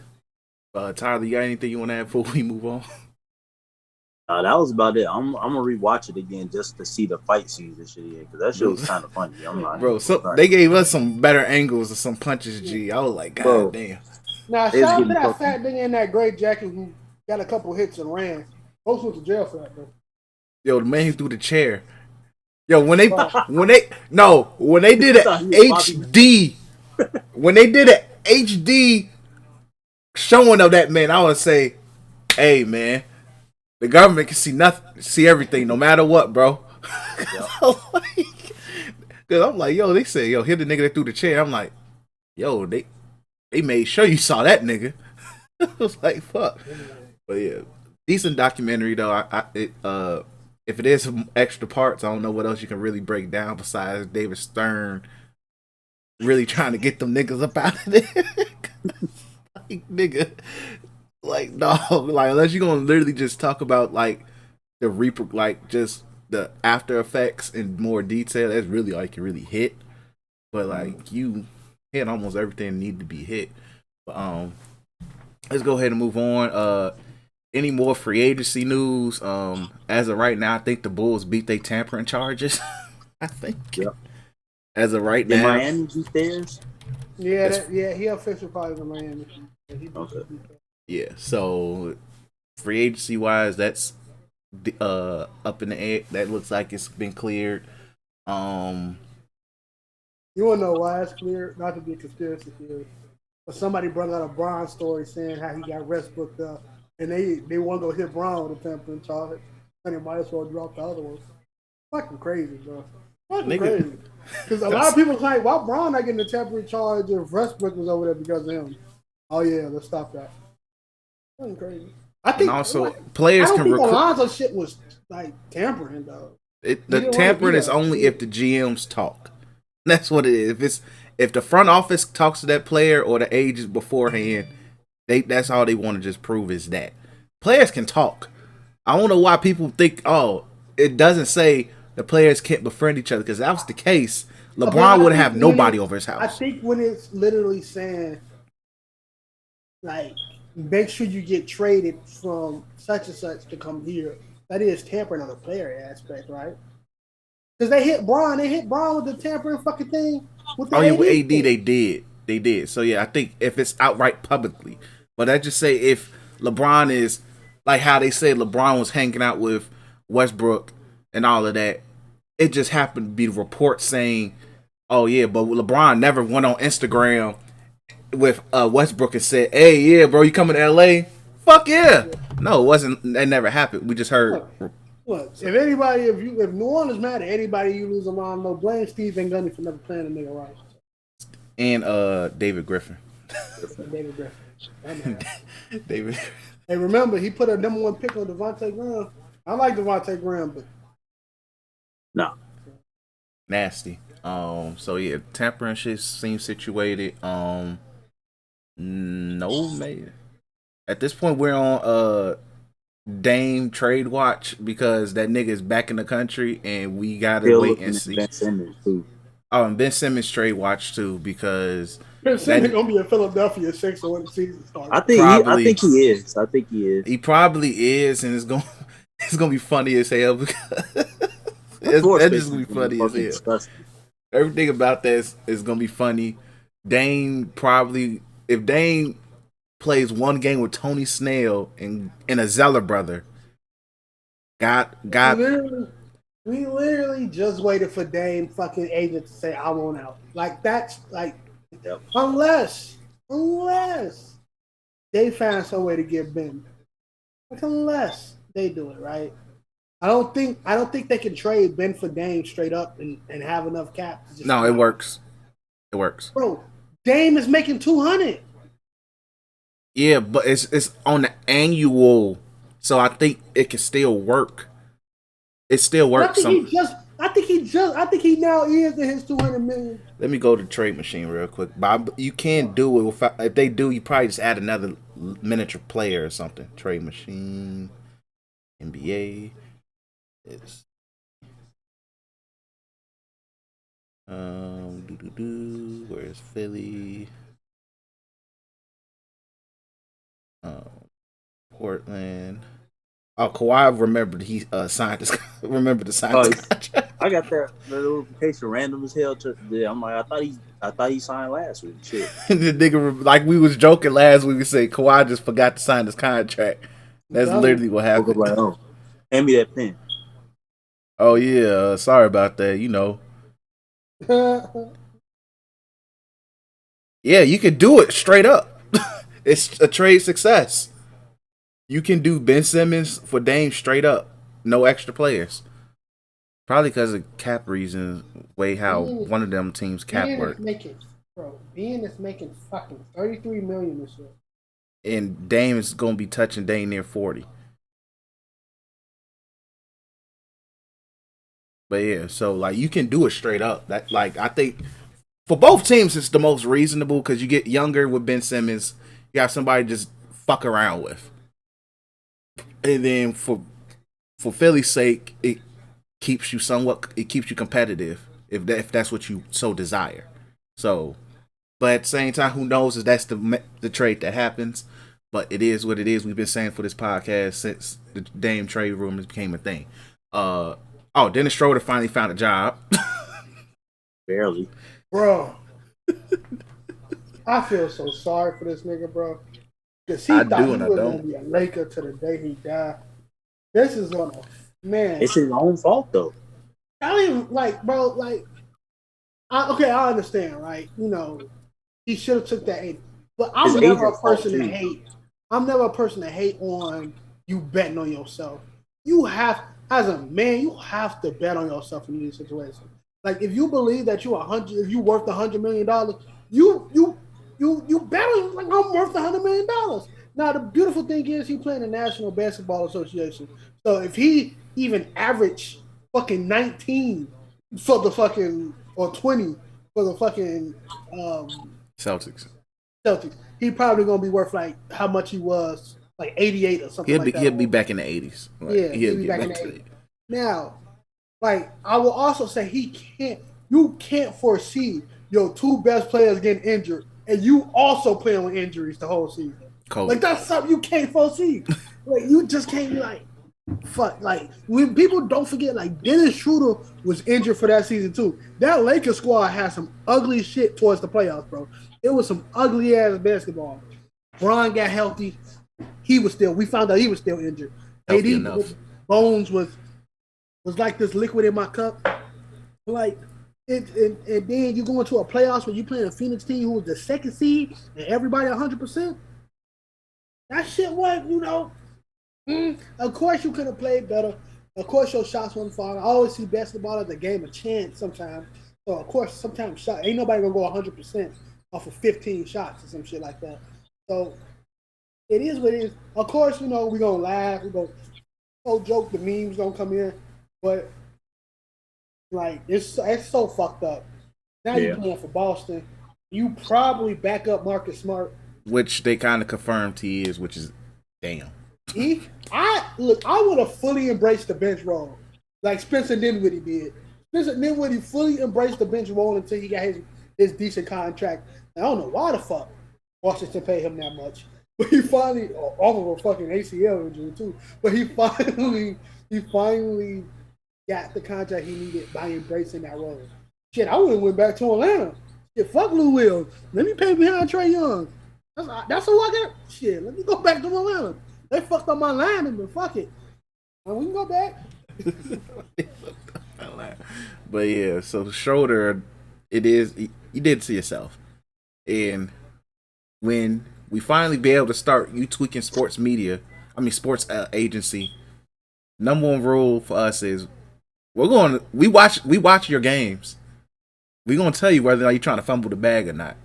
Speaker 2: Tyler, you got anything you want to add before we move on?
Speaker 4: That was about it. I'm gonna rewatch it again just to see the fight scenes and shit because that shit was kind of funny. I'm like,
Speaker 2: bro, they gave us some better angles of some punches. G, I was like, God damn.
Speaker 3: Now shout out to that fat nigga in that gray jacket who got a couple hits and ran. Folks went to jail for that, bro.
Speaker 2: Yo, the man who threw the chair. Yo, when they did an HD, when they did an HD showing of that man, I would say, hey man, the government can see everything, no matter what, bro. Cause I'm like, yo, they say, yo, hit the nigga that threw the chair. I'm like, yo, they made sure you saw that nigga. I was like, fuck. But yeah, decent documentary though. If it is some extra parts, I don't know what else you can really break down besides David Stern really trying to get them niggas up out of there. Like, nigga, like, dog, like, unless you're gonna literally just talk about like just the after effects in more detail, that's really all you can really hit. But like, you hit almost everything that needed to be hit. But let's go ahead and move on. Any more free agency news? As of right now, I think the Bulls beat their tampering charges. I think.
Speaker 4: Yep.
Speaker 2: As of right now,
Speaker 4: Miami beat theirs.
Speaker 3: Yeah, he officially probably in Miami.
Speaker 4: Okay.
Speaker 2: Yeah, so free agency wise, that's up in the air. That looks like it's been cleared.
Speaker 3: You wanna know why it's cleared? Not to be a conspiracy theory, but somebody brought out a Braun story saying how he got Westbrook up, and they want to go hit Braun with a tampering charge, and they might as well drop the other one. Fucking crazy, bro. Fucking crazy. Because a lot of people like, why Braun not getting the tampering charge if Westbrook was over there because of him? Oh yeah, let's stop that. Fucking crazy. I think
Speaker 2: and also players can record.
Speaker 3: Alonzo shit was like tampering though.
Speaker 2: The tampering is only if the GMs talk. That's what it is. If the front office talks to that player or the agents beforehand, that's all they want to just prove is that players can talk. I don't know why people think, it doesn't say the players can't befriend each other, because if that was the case, LeBron would have nobody over his house.
Speaker 3: I think when it's literally saying, like, make sure you get traded from such and such to come here, that is tampering on the player aspect, right? Because they hit Braun with the tampering fucking thing. With the
Speaker 2: with AD they did. So yeah, I think if it's outright publicly, but I just say if LeBron is like how they say LeBron was hanging out with Westbrook and all of that, it just happened to be the report saying, oh yeah, but LeBron never went on Instagram with Westbrook and said, hey, yeah, bro, you coming to LA? Fuck yeah. No, it wasn't. That never happened. We just heard.
Speaker 3: Look, if New Orleans mad at anybody you lose them on, no blame Steve Van Gundy for never playing a nigga right.
Speaker 2: And David Griffin.
Speaker 3: David Griffin.
Speaker 2: David.
Speaker 3: Hey, remember, he put a number 1 pick on Devontae Graham. I like Devontae Graham, but
Speaker 4: no.
Speaker 2: Nasty. So yeah, tampering shit seems situated. No, man. At this point, we're on Dame trade watch because that nigga is back in the country and we gotta
Speaker 4: Still
Speaker 2: wait and
Speaker 4: looking at
Speaker 2: see.
Speaker 4: Ben Simmons too.
Speaker 2: Oh, and Ben Simmons trade watch too because
Speaker 3: Ben Simmons gonna be in Philadelphia 6 when the season starts.
Speaker 4: I
Speaker 2: probably
Speaker 4: think he is. I think he is.
Speaker 2: he probably is, and it's gonna be funny as hell because
Speaker 4: That's
Speaker 2: just gonna be funny as hell.
Speaker 4: Disgusting.
Speaker 2: Everything about this is gonna be funny. Dame probably if Dame plays one game with Tony Snell and a Zeller brother.
Speaker 3: We literally just waited for Dame fucking agent to say I want out. Like that's like unless they find some way to get Ben. Like unless they do it, right? I don't think they can trade Ben for Dame straight up and have enough cap.
Speaker 2: No, it works. It works.
Speaker 3: Bro, Dame is making 200.
Speaker 2: Yeah, but it's on the annual, so I think it can still work. It still works.
Speaker 3: I think he now is in his 200 million.
Speaker 2: Let me go to Trade Machine real quick. Bob, you can't do it without, if they do, you probably just add another miniature player or something. Trade Machine, NBA. It's where's Philly? Portland. Oh, Kawhi remembered he signed his remembered to sign his contract.
Speaker 4: I got that notification random as hell. I'm like, I thought he signed last week. Shit.
Speaker 2: The nigga, like we was joking last week, we said Kawhi just forgot to sign his contract. That's literally what happened.
Speaker 4: Like, oh, hand me that pen.
Speaker 2: Oh yeah, sorry about that. You know. Yeah, you can do it straight up. It's a trade success. You can do Ben Simmons for Dame straight up, no extra players. Probably because of cap reasons, way how one of them teams cap work.
Speaker 3: Ben is making fucking $33 million this year,
Speaker 2: and Dame is gonna be touching Dame near 40. But yeah, so like you can do it straight up. That like I think for both teams it's the most reasonable because you get younger with Ben Simmons. You have somebody to just fuck around with. And then for Philly's sake, it keeps you competitive if that's what you so desire. So, but at the same time, who knows if that's the trade that happens? But it is what it is. We've been saying for this podcast since the Dame trade rumors became a thing. Dennis Schroeder finally found a job.
Speaker 4: Barely,
Speaker 3: bro. I feel so sorry for this nigga, bro. Because he thought he was going to be a Laker to the day he died. This is on a man.
Speaker 4: It's his own fault, though.
Speaker 3: I don't even, like, bro, like, I understand, right? You know, he should have took that 80. But I'm never a person to hate. I'm never a person to hate on you betting on yourself. You have, as a man, you have to bet on yourself in these situations. Like, if you believe that if you worth $100 million, you bet on like I'm worth $100 million. Now the beautiful thing is he playing the National Basketball Association. So if he even averaged fucking 19 for the fucking or 20 for the fucking
Speaker 2: Celtics,
Speaker 3: he probably gonna be worth like how much he was, like 88 or something.
Speaker 2: He'll be back in the 80s.
Speaker 3: Like, yeah, he'll be back in the 80s. Now, like I will also say you can't foresee your two best players getting injured. And you also playing with injuries the whole season.
Speaker 2: Cold.
Speaker 3: Like that's something you can't foresee. Like you just can't be like, fuck. Like when people don't forget, like Dennis Schroeder was injured for that season too. That Lakers squad had some ugly shit towards the playoffs, bro. It was some ugly ass basketball. Bron got healthy. We found out he was still injured. AD Bones was like this liquid in my cup. Like. And then you go into a playoffs where you playing a Phoenix team who was the second seed and everybody 100%. That shit was, you know. Of course you could have played better. Of course your shots weren't falling. I always see basketball as a game of chance sometimes. So of course sometimes ain't nobody gonna go 100% off of 15 shots or some shit like that. So it is what it is. Of course, you know, we gonna laugh, we gonna joke, the memes gonna come in, but. Like it's so fucked up. Now you're playing for Boston. You probably back up Marcus Smart.
Speaker 2: which they kind of confirmed he is, which is damn.
Speaker 3: I would have fully embraced the bench role, like Spencer Dinwiddie did. Spencer Dinwiddie fully embraced the bench role until he got his decent contract. I don't know why the fuck Washington paid him that much, but he finally, off of a fucking ACL injury too. But he finally got the contract he needed by embracing that role. Shit, I would have went back to Atlanta. Shit, fuck Lou Will. Let me pay behind Trae Young. That's all I got. Shit, let me go back to Atlanta. They fucked up my lineman, but fuck it. We can go back.
Speaker 2: But yeah, so Schroeder, it is, you did it to yourself. And when we finally be able to start you tweaking sports agency, number one rule for us is we watch your games. We're gonna tell you whether or not you're trying to fumble the bag or not.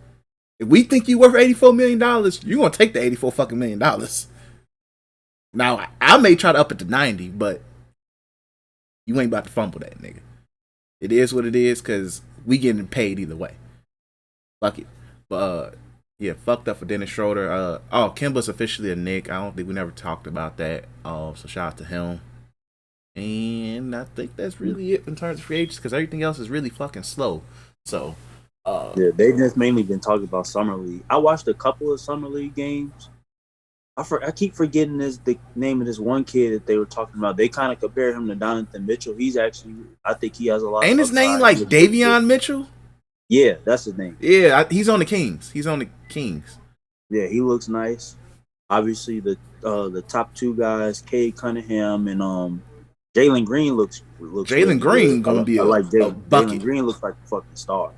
Speaker 2: If we think you're worth $84 million, you're gonna take the $84 fucking million. Now I may try to up it to 90, but you ain't about to fumble that, nigga. It is what it is, cause we getting paid either way. Fuck it. But yeah, fucked up for Dennis Schroeder. Kemba's officially a Knick. I don't think we never talked about that. So shout out to him. And I think that's really it in terms of free agents, because everything else is really fucking slow. So
Speaker 4: yeah, they just mainly been talking about Summer League. I watched a couple of Summer League games. I keep forgetting the name of this one kid that they were talking about. They kind of compare him to Donovan Mitchell. He's actually, I think he has a lot.
Speaker 2: Ain't his name like Davion Mitchell?
Speaker 4: Yeah, that's his name.
Speaker 2: Yeah, he's on the Kings.
Speaker 4: Yeah, he looks nice. Obviously, the top two guys, Cade Cunningham and Jalen Green looks.
Speaker 2: Jalen Green gonna be a bucket.
Speaker 4: Jalen Green looks like a fucking star.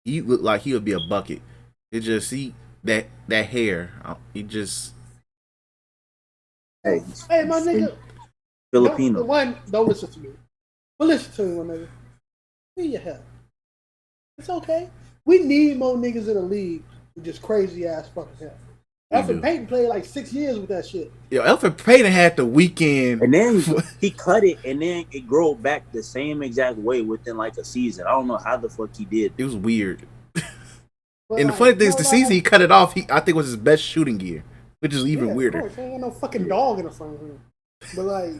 Speaker 2: He look like he would be a bucket. It just that hair. He just.
Speaker 3: Hey, my nigga.
Speaker 4: Filipino.
Speaker 3: Don't listen to me. But listen to me, my nigga. Need your help. It's okay. We need more niggas in the league with just crazy ass fucking hair. Elfrid Payton played like 6 years with that shit.
Speaker 2: Yo, Elfrid Payton had the weekend.
Speaker 4: And then he cut it, and then it grew back the same exact way within like a season. I don't know how the fuck he did.
Speaker 2: It was weird. And the funny thing is, the season he cut it off, I think was his best shooting gear, which is even weirder.
Speaker 3: Of course, ain't no fucking dog in the front of him. But I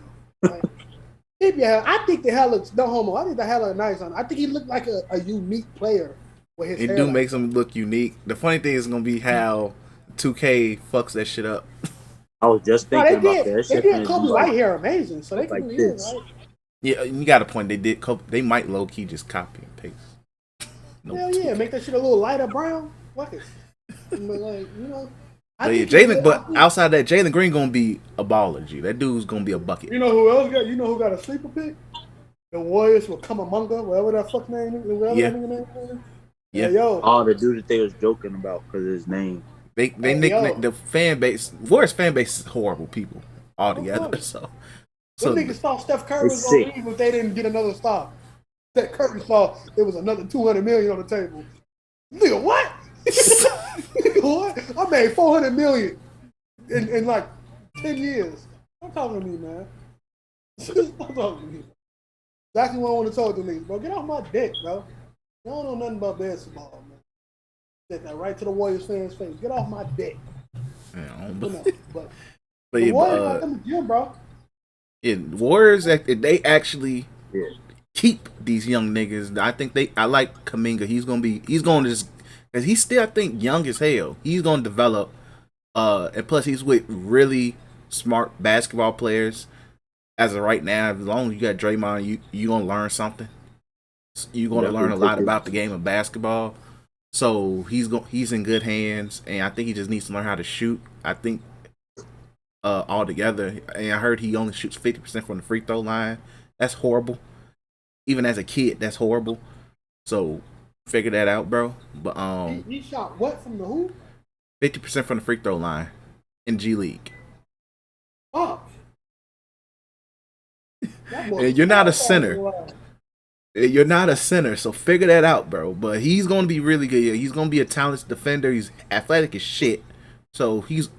Speaker 3: think the hair looks no homo. I think the hair looks nice on him. I think he looked like a unique player with his hair.
Speaker 2: It makes him look unique. The funny thing is gonna be how 2K fucks that shit up.
Speaker 4: I was just thinking about that.
Speaker 3: They did Kobe White hair amazing, so they can do this. Right?
Speaker 2: Yeah, you got a point. They might low key just copy and paste.
Speaker 3: Hell yeah, make that shit a little lighter brown. Fuck it.
Speaker 2: But outside that, Jalen Green gonna be a baller. G. That dude's gonna be a bucket.
Speaker 3: You know who else got? You know who got a sleeper pick? The Warriors will come among us, whatever that fuck name is.
Speaker 2: Yeah.
Speaker 3: Yo.
Speaker 4: Oh, the dude that they was joking about because of his name.
Speaker 2: They nicknamed the fan base. Warriors fan base is horrible people altogether. So
Speaker 3: niggas thought Steph Curry was gonna leave if they didn't get another star. Steph Curry saw there was another $200 million on the table. Nigga, what? What? I made $400 million in like 10 years. Don't talk to me, man. Don't talk to me. Exactly what I want to talk to me, bro. Get off my dick, bro. You don't know nothing about basketball, man. Said that right to the Warriors fans' face. Get off my dick. But the Warriors like them again, bro.
Speaker 2: Yeah, Warriors, they actually keep these young niggas. I like Kuminga. He's going to just, because he's still, I think, young as hell. He's going to develop, and plus he's with really smart basketball players as of right now. As long as you got Draymond, you going to learn something. You're going to learn a lot about the game of basketball. So he's in good hands, and I think he just needs to learn how to shoot. I think altogether, and I heard he only shoots 50% from the free throw line. That's horrible. Even as a kid, that's horrible. So figure that out, bro. But
Speaker 3: he shot what from the hoop?
Speaker 2: 50% from the free throw line in G League.
Speaker 3: Fuck.
Speaker 2: You're not a center. You're not a center, so figure that out, bro. But he's going to be really good. He's going to be a talented defender. He's athletic as shit. So he's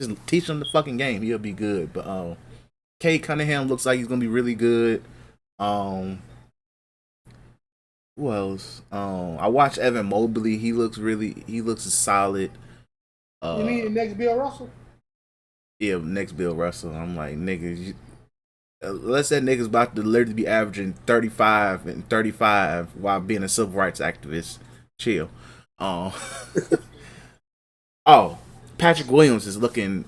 Speaker 2: just teach him the fucking game. He'll be good. But Cade Cunningham looks like he's going to be really good. Who else? I watched Evan Mobley. He looks solid.
Speaker 3: You mean next Bill Russell?
Speaker 2: Yeah, next Bill Russell. I'm like, niggas, unless that nigga's about to literally be averaging 35 and 35 while being a civil rights activist, chill. Um, oh, Patrick Williams is looking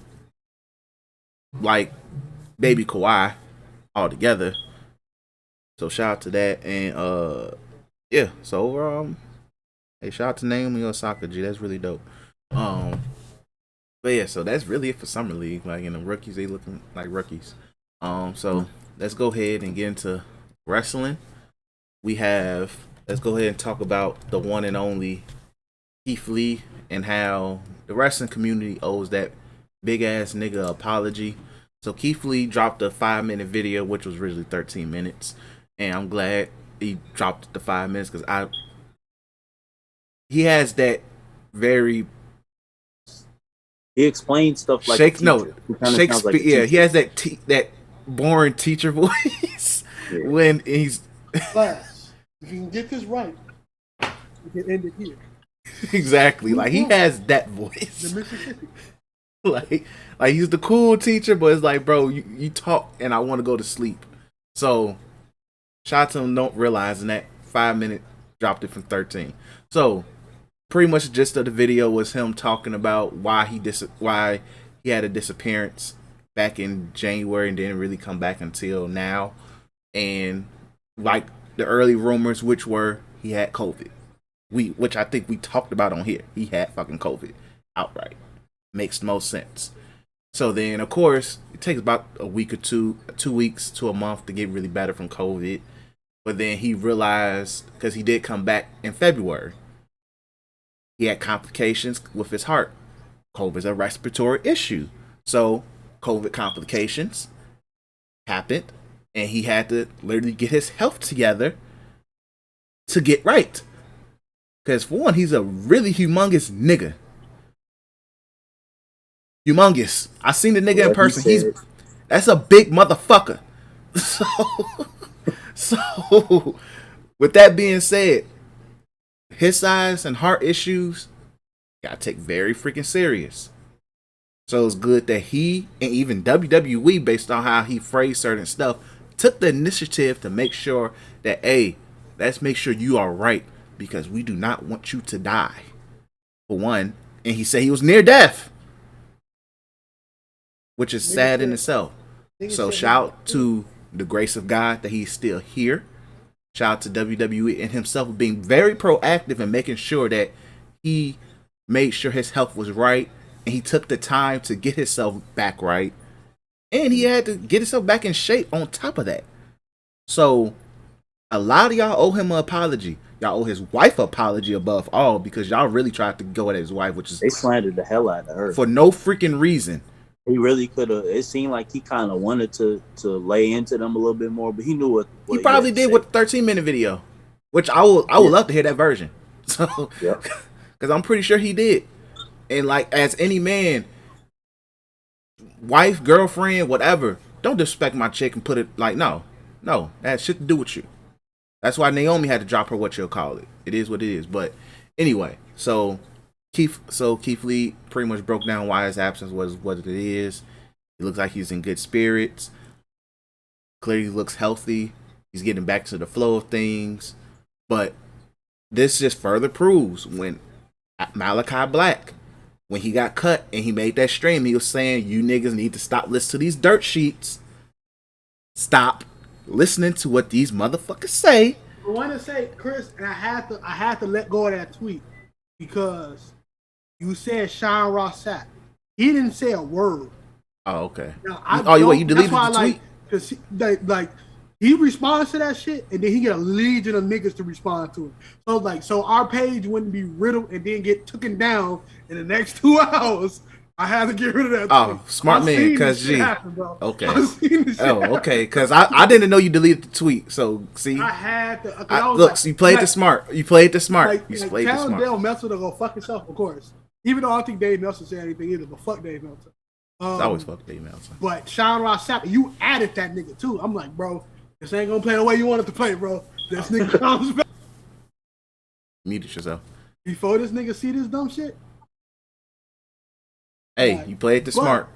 Speaker 2: like baby Kawhi altogether. So shout out to that. And yeah, so overall, hey, shout out to Naomi Osaka, G. That's really dope. But yeah, so that's really it for Summer League. Like, in the rookies, they looking like rookies. So let's go ahead and get into wrestling. Let's go ahead and talk about the one and only Keith Lee and how the wrestling community owes that big ass nigga apology. So Keith Lee dropped a 5-minute video, which was originally 13 minutes. And I'm glad he dropped the 5 minutes because he has that very
Speaker 4: He explains stuff like
Speaker 2: Shakespeare.
Speaker 4: Like
Speaker 2: yeah, he has that boring teacher voice when he's
Speaker 3: Class. If you can get this right, you can end it here.
Speaker 2: exactly like he has that voice.
Speaker 3: The Mississippi.
Speaker 2: like he's the cool teacher, but it's like, bro, you talk and I want to go to sleep. So shout out to him, don't realizing that 5-minute dropped it from 13. So pretty much the gist of the video was him talking about why he had a disappearance back in January and didn't really come back until now, and like the early rumors, which were he had COVID, which I think we talked about on here. He had fucking COVID outright. Makes most sense. So then, of course, it takes about a week or 2 weeks to a month to get really better from COVID. But then he realized, because he did come back in February, he had complications with his heart. COVID is a respiratory issue. So COVID complications happened, and he had to literally get his health together to get right. Because for one, he's a really humongous nigga. Humongous. I seen the nigga in person. That's a big motherfucker. So with that being said, his size and heart issues gotta take very freaking serious. So it's good that he and even WWE, based on how he phrased certain stuff, took the initiative to make sure that, hey, let's make sure you are right, because we do not want you to die. For one, and he said he was near death, which is sad in itself. So shout out to the grace of God that he's still here. Shout out to WWE and himself being very proactive and making sure that he made sure his health was right, and he took the time to get himself back right, and he had to get himself back in shape on top of that. So a lot of y'all owe him an apology. Y'all owe his wife an apology above all, because y'all really tried to go at his wife, which is,
Speaker 4: they slandered the hell out of her
Speaker 2: for no freaking reason.
Speaker 4: He really could have. It seemed like he kind of wanted to lay into them a little bit more, but he knew what
Speaker 2: he probably did with the 13-minute video, which I would love to hear that version. So, because I'm pretty sure he did. And like, as any man, wife, girlfriend, whatever, don't disrespect my chick and put it like, no, that has shit to do with you. That's why Naomi had to drop her what you'll call it. It is what it is. But anyway, so Keith Lee pretty much broke down why his absence was what it is. He looks like he's in good spirits. Clearly looks healthy. He's getting back to the flow of things. But this just further proves when Malachi Black, when he got cut and he made that stream, he was saying, you niggas need to stop listening to these dirt sheets. Stop listening to what these motherfuckers say.
Speaker 3: I want to say, Chris, and I had to let go of that tweet, because you said Sean Ross Sapp. He didn't say a word.
Speaker 2: Oh, okay.
Speaker 3: Now,
Speaker 2: you deleted the tweet?
Speaker 3: Because he responds to that shit, and then he get a legion of niggas to respond to it. So our page wouldn't be riddled and then get taken down in the next 2 hours. I had to get rid of that.
Speaker 2: Oh, smart man, because okay. Okay, because I didn't know you deleted the tweet. So see,
Speaker 3: I had to.
Speaker 2: Look, you played the smart. You played the smart.
Speaker 3: You played the smart. Dale Meltzer to go fuck himself, of course. Even though I don't think Dave Meltzer said anything either, but fuck Dave Meltzer.
Speaker 2: It's always fuck Dave Meltzer.
Speaker 3: But Sean Ross Sapp, you added that nigga too. I'm like, bro, this ain't gonna play the way you want it to play, bro. This nigga comes back.
Speaker 2: Muted yourself.
Speaker 3: Before this nigga see this dumb shit,
Speaker 2: Hey, you played the smart.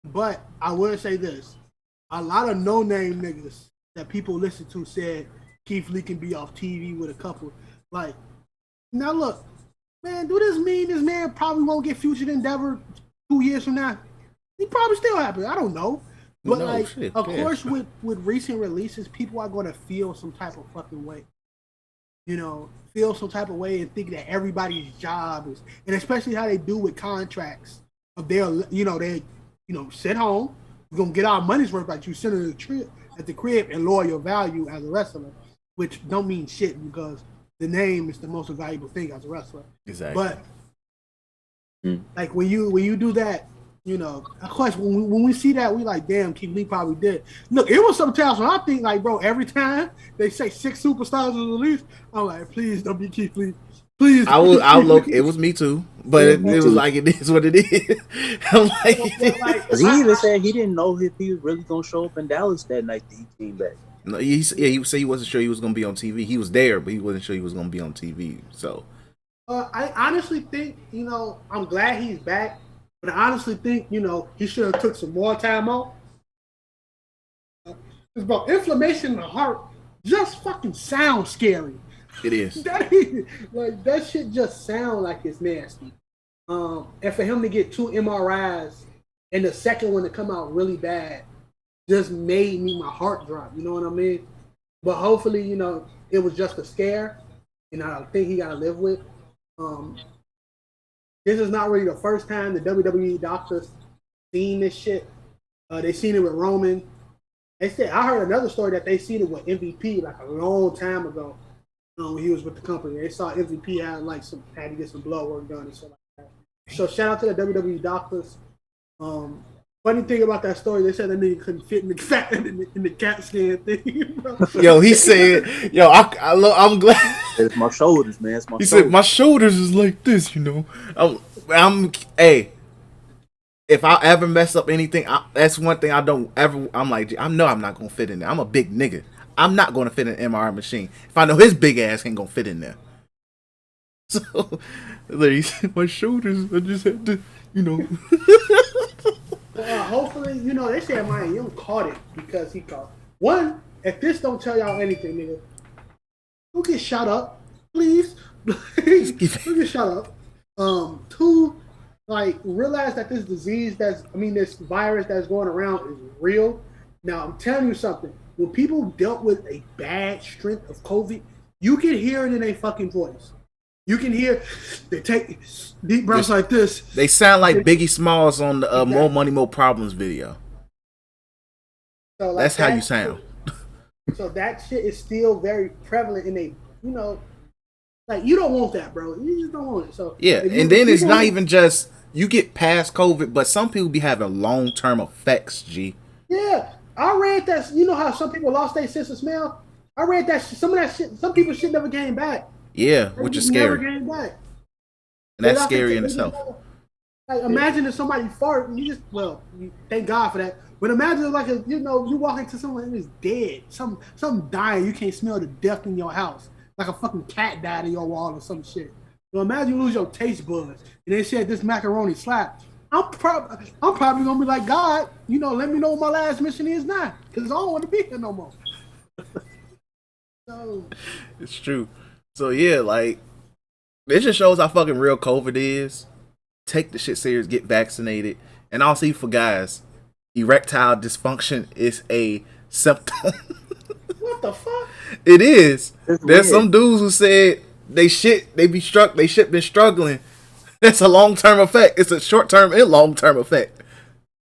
Speaker 3: But I will say this: a lot of no-name niggas that people listen to said Keith Lee can be off TV with a couple. Like, now look, man, do this mean this man probably won't get Future Endeavor 2 years from now? He probably still happy. I don't know. But
Speaker 2: No,
Speaker 3: like,
Speaker 2: shit,
Speaker 3: of
Speaker 2: yeah.
Speaker 3: course, with recent releases, people are going to feel some type of fucking way. You know, feel some type of way and think that everybody's job is, and especially how they do with contracts of their, they, sit home, we're gonna get our money's worth like you sitting at the crib and lower your value as a wrestler, which don't mean shit because the name is the most valuable thing as a wrestler.
Speaker 2: Exactly.
Speaker 3: But like when you do that, of course when we see that, we like, damn, Keith Lee probably did. Look, it was sometimes when I think like, bro, every time they say 6 superstars was released, I'm like, please don't be Keith Lee. Please.
Speaker 2: I'll look. It was me too, but
Speaker 4: Yeah,
Speaker 2: it
Speaker 4: me
Speaker 2: was
Speaker 4: too.
Speaker 2: like it is what it is. I'm like,
Speaker 4: Because he even said he didn't know if he was really gonna show up in Dallas that night that he came back.
Speaker 2: no, he said he wasn't sure he was gonna be on TV. He was there, but he wasn't sure he was gonna be on TV. So
Speaker 3: I honestly think, I'm glad he's back, but I honestly think, he should have took some more time off. Because, bro, inflammation in the heart just fucking sounds scary.
Speaker 2: it is.
Speaker 3: That shit just sound like it's nasty. And for him to get 2 MRIs and the second one to come out really bad just made my heart drop. You know what I mean? But hopefully, it was just a scare, and I think he got to live with. This is not really the first time the WWE doctors seen this shit. They seen it with Roman. They said, I heard another story that they seen it with MVP like a long time ago. When he was with the company. They saw MVP had to get some blood work done and stuff like that. So shout out to the WWE doctors. Funny thing about that story, they said that nigga couldn't fit in the CAT scan thing. Bro.
Speaker 2: Yo, he said, I'm glad.
Speaker 4: It's my shoulders, man. It's my
Speaker 2: He
Speaker 4: shoulders.
Speaker 2: said my shoulders is like this, Hey, if I ever mess up anything, that's one thing I don't ever. I'm like, I know I'm not gonna fit in there. I'm a big nigga. I'm not gonna fit in an MRI machine if I know his big ass ain't gonna fit in there. So, he said my shoulders. I just had to,
Speaker 3: Hopefully, they said Maya Young caught it because he caught. One, if this don't tell y'all anything, nigga, don't get shot up, please. Don't get shot up. 2, realize that this this virus that's going around is real. Now, I'm telling you something. When people dealt with a bad strength of COVID, you can hear it in their fucking voice. You can hear they take deep breaths like this.
Speaker 2: They sound like Biggie Smalls on the More Money, More Problems video.
Speaker 3: So,
Speaker 2: that's how you sound.
Speaker 3: So that shit is still very prevalent in you don't want that, bro. You just don't want it. So
Speaker 2: yeah, and then it's not even just you get past COVID, but some people be having long-term effects. G.
Speaker 3: Yeah, I read that. You know how some people lost their sense of smell. I read that some of that shit. Some people shit never came back.
Speaker 2: Yeah, which is scary.
Speaker 3: Never came back.
Speaker 2: And that's scary in itself.
Speaker 3: Imagine if somebody fart and thank God for that. But imagine you walk into someone who's dead, some dying, you can't smell the death in your house, like a fucking cat died in your wall or some shit. So imagine you lose your taste buds and they said this macaroni slap. I'm probably gonna be like, God, let me know what my last mission is now, because I don't want to be here no more. So
Speaker 2: it's true. So yeah, it just shows how fucking real COVID is. Take the shit serious, get vaccinated. And also for guys, erectile dysfunction is a symptom.
Speaker 3: What the fuck?
Speaker 2: It is.
Speaker 4: It's
Speaker 2: There's
Speaker 4: weird.
Speaker 2: some dudes who said they shit been struggling. That's a long-term effect. It's a short-term and long-term effect.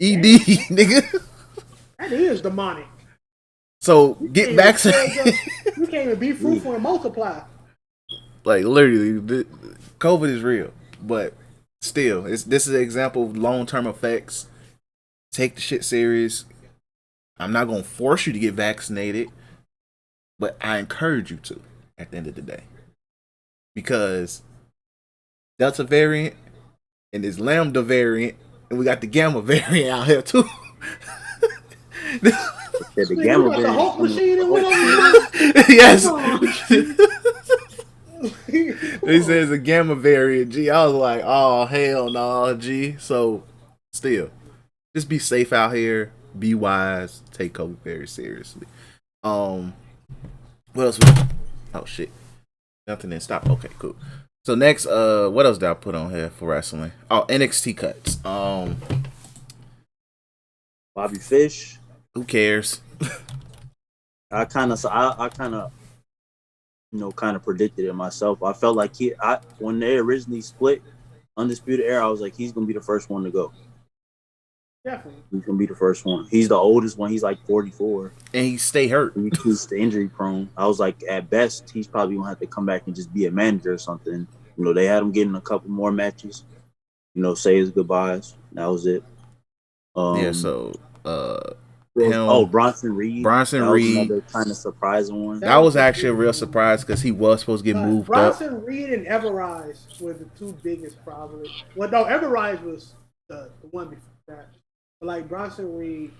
Speaker 2: ED, nigga.
Speaker 3: That is demonic.
Speaker 2: So get vaccinated.
Speaker 3: You can't even be fruitful and multiply.
Speaker 2: Literally, COVID is real, but still, this is an example of long-term effects. Take the shit serious. I'm not gonna force you to get vaccinated, but I encourage you to at the end of the day, because Delta variant and this Lambda variant, and we got the Gamma variant out here too.
Speaker 4: The Gamma
Speaker 3: the Hulk
Speaker 4: variant.
Speaker 3: machine and whatever.
Speaker 2: Yes. He says a gamma variant. G, I was like, oh hell no, G. So still, just be safe out here. Be wise. Take COVID very seriously. What else? Oh shit, nothing didn't stop. Okay, cool. So next, what else did I put on here for wrestling? Oh, NXT cuts.
Speaker 4: Bobby Fish.
Speaker 2: Who cares?
Speaker 4: I kind of predicted it myself. I felt like when they originally split Undisputed Era, I was like, he's gonna be the first one to go.
Speaker 3: Definitely.
Speaker 4: He's gonna be the first one. He's the oldest one. He's like 44,
Speaker 2: and he stay hurt.
Speaker 4: He's injury prone. I was like, at best, he's probably gonna have to come back and just be a manager or something. You know, they had him getting a couple more matches. You know, say his goodbyes. That was it.
Speaker 2: So
Speaker 4: Bronson Reed.
Speaker 2: Bronson
Speaker 4: that
Speaker 2: Reed.
Speaker 4: Was another kind of surprising one.
Speaker 2: That was actually a real surprise because he was supposed to get moved
Speaker 3: Bronson
Speaker 2: up.
Speaker 3: Reed and Everrise were the two biggest probably. Well, no, Everrise was the one before that. But like Bronson Reed,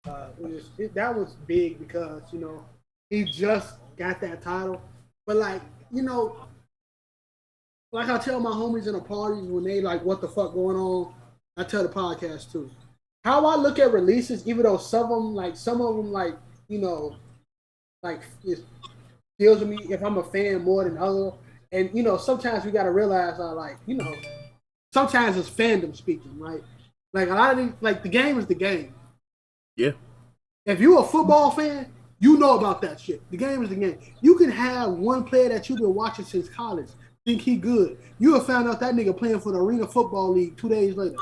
Speaker 3: that was big because, you know, he just got that title. But like, you know, like I tell my homies in the parties when they like, what the fuck going on? I tell the podcast too. How I look at releases, even though some of them, you know, like it deals with me if I'm a fan more than other. And you know, sometimes we gotta realize, like, you know, sometimes it's fandom speaking, right? Like a lot of these, like the game is the game.
Speaker 2: Yeah.
Speaker 3: If you're a football fan, you know about that shit. The game is the game. You can have one player that you've been watching since college, think he good. You have found out that nigga playing for the Arena Football League 2 days later.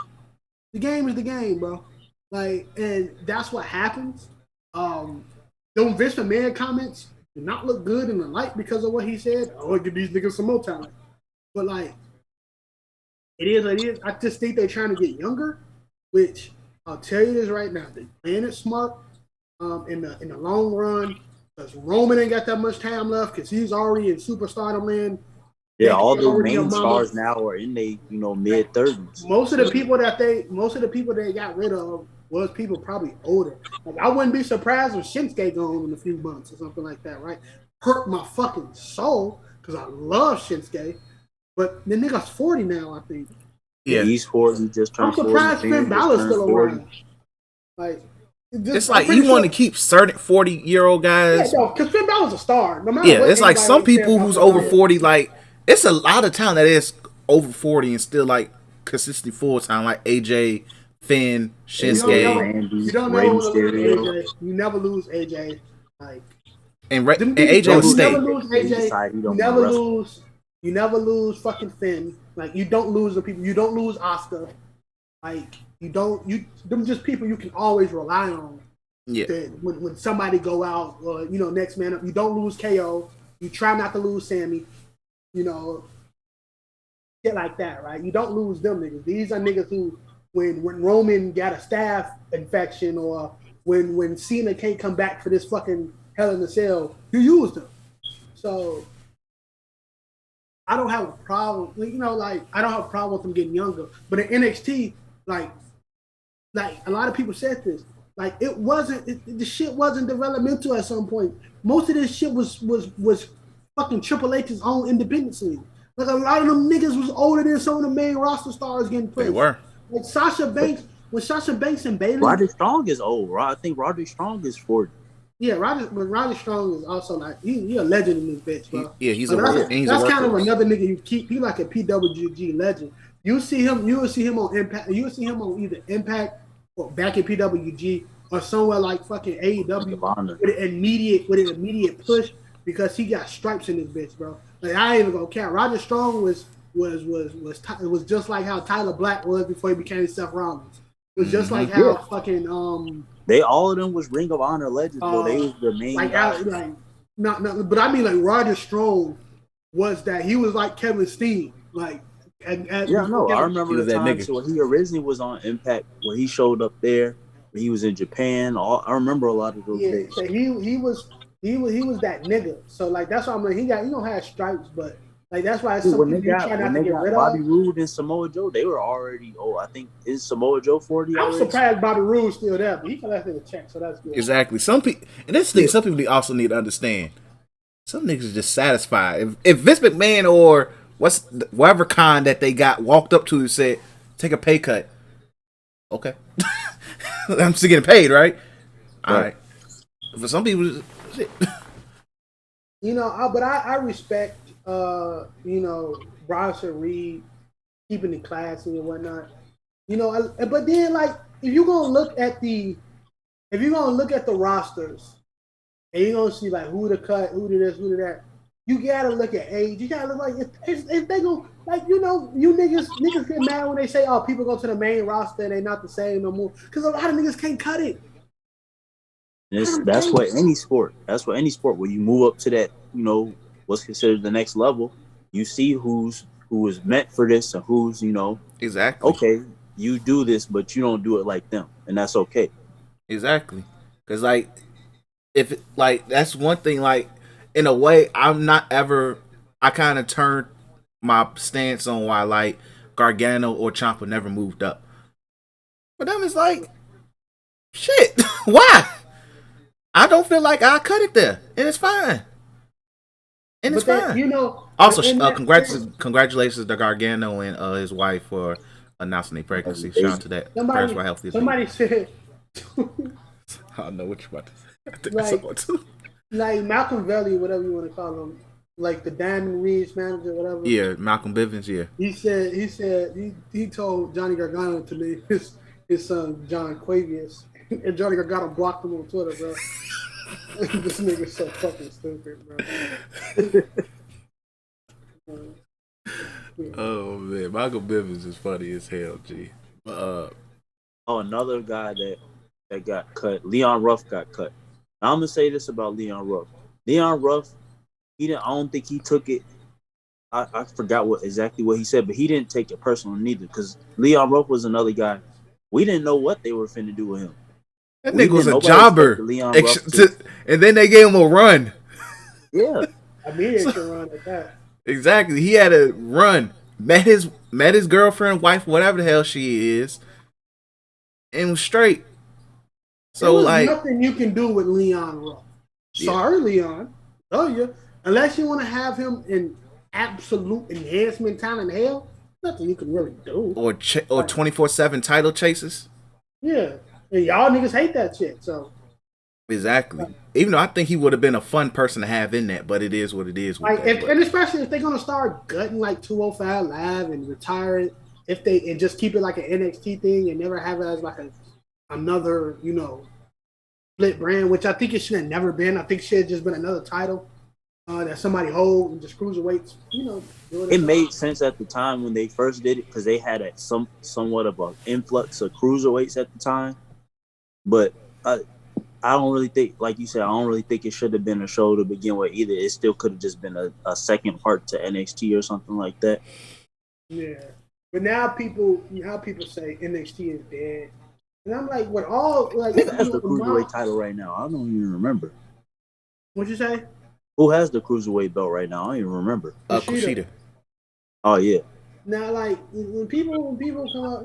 Speaker 3: The game is the game, bro. Like, and that's what happens. Don't Vince McMahon comments do not look good in the light because of what he said. Oh, give these niggas some more talent. But like, it is what it is. I just think they're trying to get younger, which I'll tell you this right now. They're playing it smart in the long run because Roman ain't got that much time left because he's already in superstardom land.
Speaker 4: Yeah, all the main stars now are in their, you know, mid-30s.
Speaker 3: Most of the people they got rid of was people probably older. Like, I wouldn't be surprised if Shinsuke gone in a few months or something like that, right? Hurt my fucking soul because I love Shinsuke, but the nigga's 40 now, I think.
Speaker 4: Yeah, he's 40. He just turned 40.
Speaker 3: I'm surprised Finn Balor's still around. Like,
Speaker 2: it's like you want to keep certain 40-year-old guys.
Speaker 3: Yeah, because Finn Balor's a star. No matter
Speaker 2: it's like some people who's over 40, like, it's a lot of talent that is over 40 and still like consistently full time, like AJ, Finn, Shinsuke.
Speaker 3: You don't know AJ. You never lose AJ. Like,
Speaker 2: and AJ will stay.
Speaker 3: You never lose AJ. You never lose fucking Finn. Like, you don't lose the people. You don't lose Oscar. Like, them just people you can always rely on.
Speaker 2: Yeah.
Speaker 3: When somebody go out or, you know, next man up, you don't lose KO. You try not to lose Sammy. You know, shit like that, right? You don't lose them niggas. These are niggas who, when Roman got a staph infection or when Cena can't come back for this fucking Hell in a Cell, you use them. So I don't have a problem. You know, like, I don't have a problem with them getting younger. But in NXT, like a lot of people said this. Like, the shit wasn't developmental at some point. Most of this shit was fucking Triple H's own independence league. Like, a lot of them niggas was older than some of the main roster stars getting played.
Speaker 2: They were.
Speaker 3: Like Sasha Banks, and Bayley.
Speaker 4: Roderick Strong is old. I think Roderick Strong is 40.
Speaker 3: Yeah, Roderick Strong is also like he a legend in this bitch, bro.
Speaker 2: He's
Speaker 3: that's kind of another nigga you keep. He like a PWG legend. You will see him on Impact. You will see him on either Impact or back in PWG or somewhere like fucking AEW with an immediate push because he got stripes in this bitch, bro. Like, I ain't even gonna count. Roderick Strong was just like how Tyler Black was before he became Seth Rollins. It was just like how fucking
Speaker 4: they all of them was Ring of Honor legends, though. They was the main guys.
Speaker 3: But I mean, like, Roderick Strong was that he was like Kevin Steen, like.
Speaker 4: I remember the time. So he originally was on Impact, where he showed up there. He was in Japan. I remember a lot of those days.
Speaker 3: So he was that nigga. So like that's why I'm like he don't have stripes, but like that's why some people try not to get rid of.
Speaker 4: Bobby Roode and Samoa Joe, they were already. I think is Samoa Joe 40.
Speaker 3: I'm surprised Bobby Roode's still there, but he can let nigga check, so that's good.
Speaker 2: Exactly. Some people, and this thing, some people also need to understand. Some niggas are just satisfied. If Vince McMahon or whatever con that they got walked up to and said, take a pay cut. Okay. I'm still getting paid, right? All right. For some people, shit.
Speaker 3: But I respect, Bronson Reed keeping it classy and whatnot. But then like if you're gonna look at the rosters and you're gonna see like who to cut, who to this, who to that, you gotta look at age. You gotta look like if they go like you niggas get mad when they say people go to the main roster and they not the same no more because a lot of niggas can't cut it.
Speaker 4: That's what any sport. That's what any sport. When you move up to that, what's considered the next level, you see who is meant for this and who's
Speaker 2: exactly
Speaker 4: okay. You do this, but you don't do it like them, and that's okay.
Speaker 2: Exactly, because like if like that's one thing. Like in a way, I'm not ever. I kind of turned my stance on why like Gargano or Ciampa never moved up. But then it's like, shit, why? I don't feel like I cut it there, and it's fine. And it's fine. Also, congratulations to Gargano and his wife for announcing their pregnancy. Shout out to that. Prayers for healthy.
Speaker 3: Somebody said,
Speaker 2: I don't know what you're about to say. I think
Speaker 3: like,
Speaker 2: someone too.
Speaker 3: Like Malcolm Valley, whatever you want to call him, like the Diamond Reed's manager, whatever.
Speaker 2: Yeah, Malcolm Bivens. Yeah.
Speaker 3: He told Johnny Gargano to leave his son John Quavius, and Johnny Gargano blocked him on Twitter, bro. This nigga's so fucking stupid, bro.
Speaker 2: Oh man, Malcolm Bivens is funny as hell, G.
Speaker 4: Another guy that got cut, Leon Ruff got cut. Now, I'm gonna say this about Leon Ruff. Leon Ruff, I don't think he took it. I forgot exactly what he said, but he didn't take it personal neither. Because Leon Ruff was another guy. We didn't know what they were finna do with him.
Speaker 2: That nigga was a jobber, and then they gave him a run.
Speaker 4: Yeah,
Speaker 3: I mean, it's a run at that.
Speaker 2: Exactly, he had a run. Met his girlfriend, wife, whatever the hell she is, and was straight. So like
Speaker 3: nothing you can do with Leon Ruff. Sorry, Leon. Oh yeah. Unless you want to have him in absolute enhancement talent hell, nothing you can really do.
Speaker 2: Or 24/7 title chases.
Speaker 3: Yeah. And y'all niggas hate that shit. So
Speaker 2: exactly. Even though I think he would have been a fun person to have in that, but it is what it is.
Speaker 3: And especially if they're gonna start gutting like 205 Live and retire it, and just keep it like an NXT thing and never have it as like another, split brand, which I think it should have never been. I think it should have just been another title that somebody hold and just cruiserweights,
Speaker 4: It made sense at the time when they first did it because they had somewhat of an influx of cruiserweights at the time. But I don't really think, like you said, I don't really think it should have been a show to begin with either. It still could have just been a second part to NXT or something like that.
Speaker 3: Yeah. But now people say NXT is dead. And I'm like, what all like
Speaker 4: who has the cruiserweight title right now? I don't even remember.
Speaker 3: What'd you say?
Speaker 4: Who has the cruiserweight belt right now? I don't even remember.
Speaker 2: Kushida.
Speaker 4: Oh yeah.
Speaker 3: Now, like when people come up,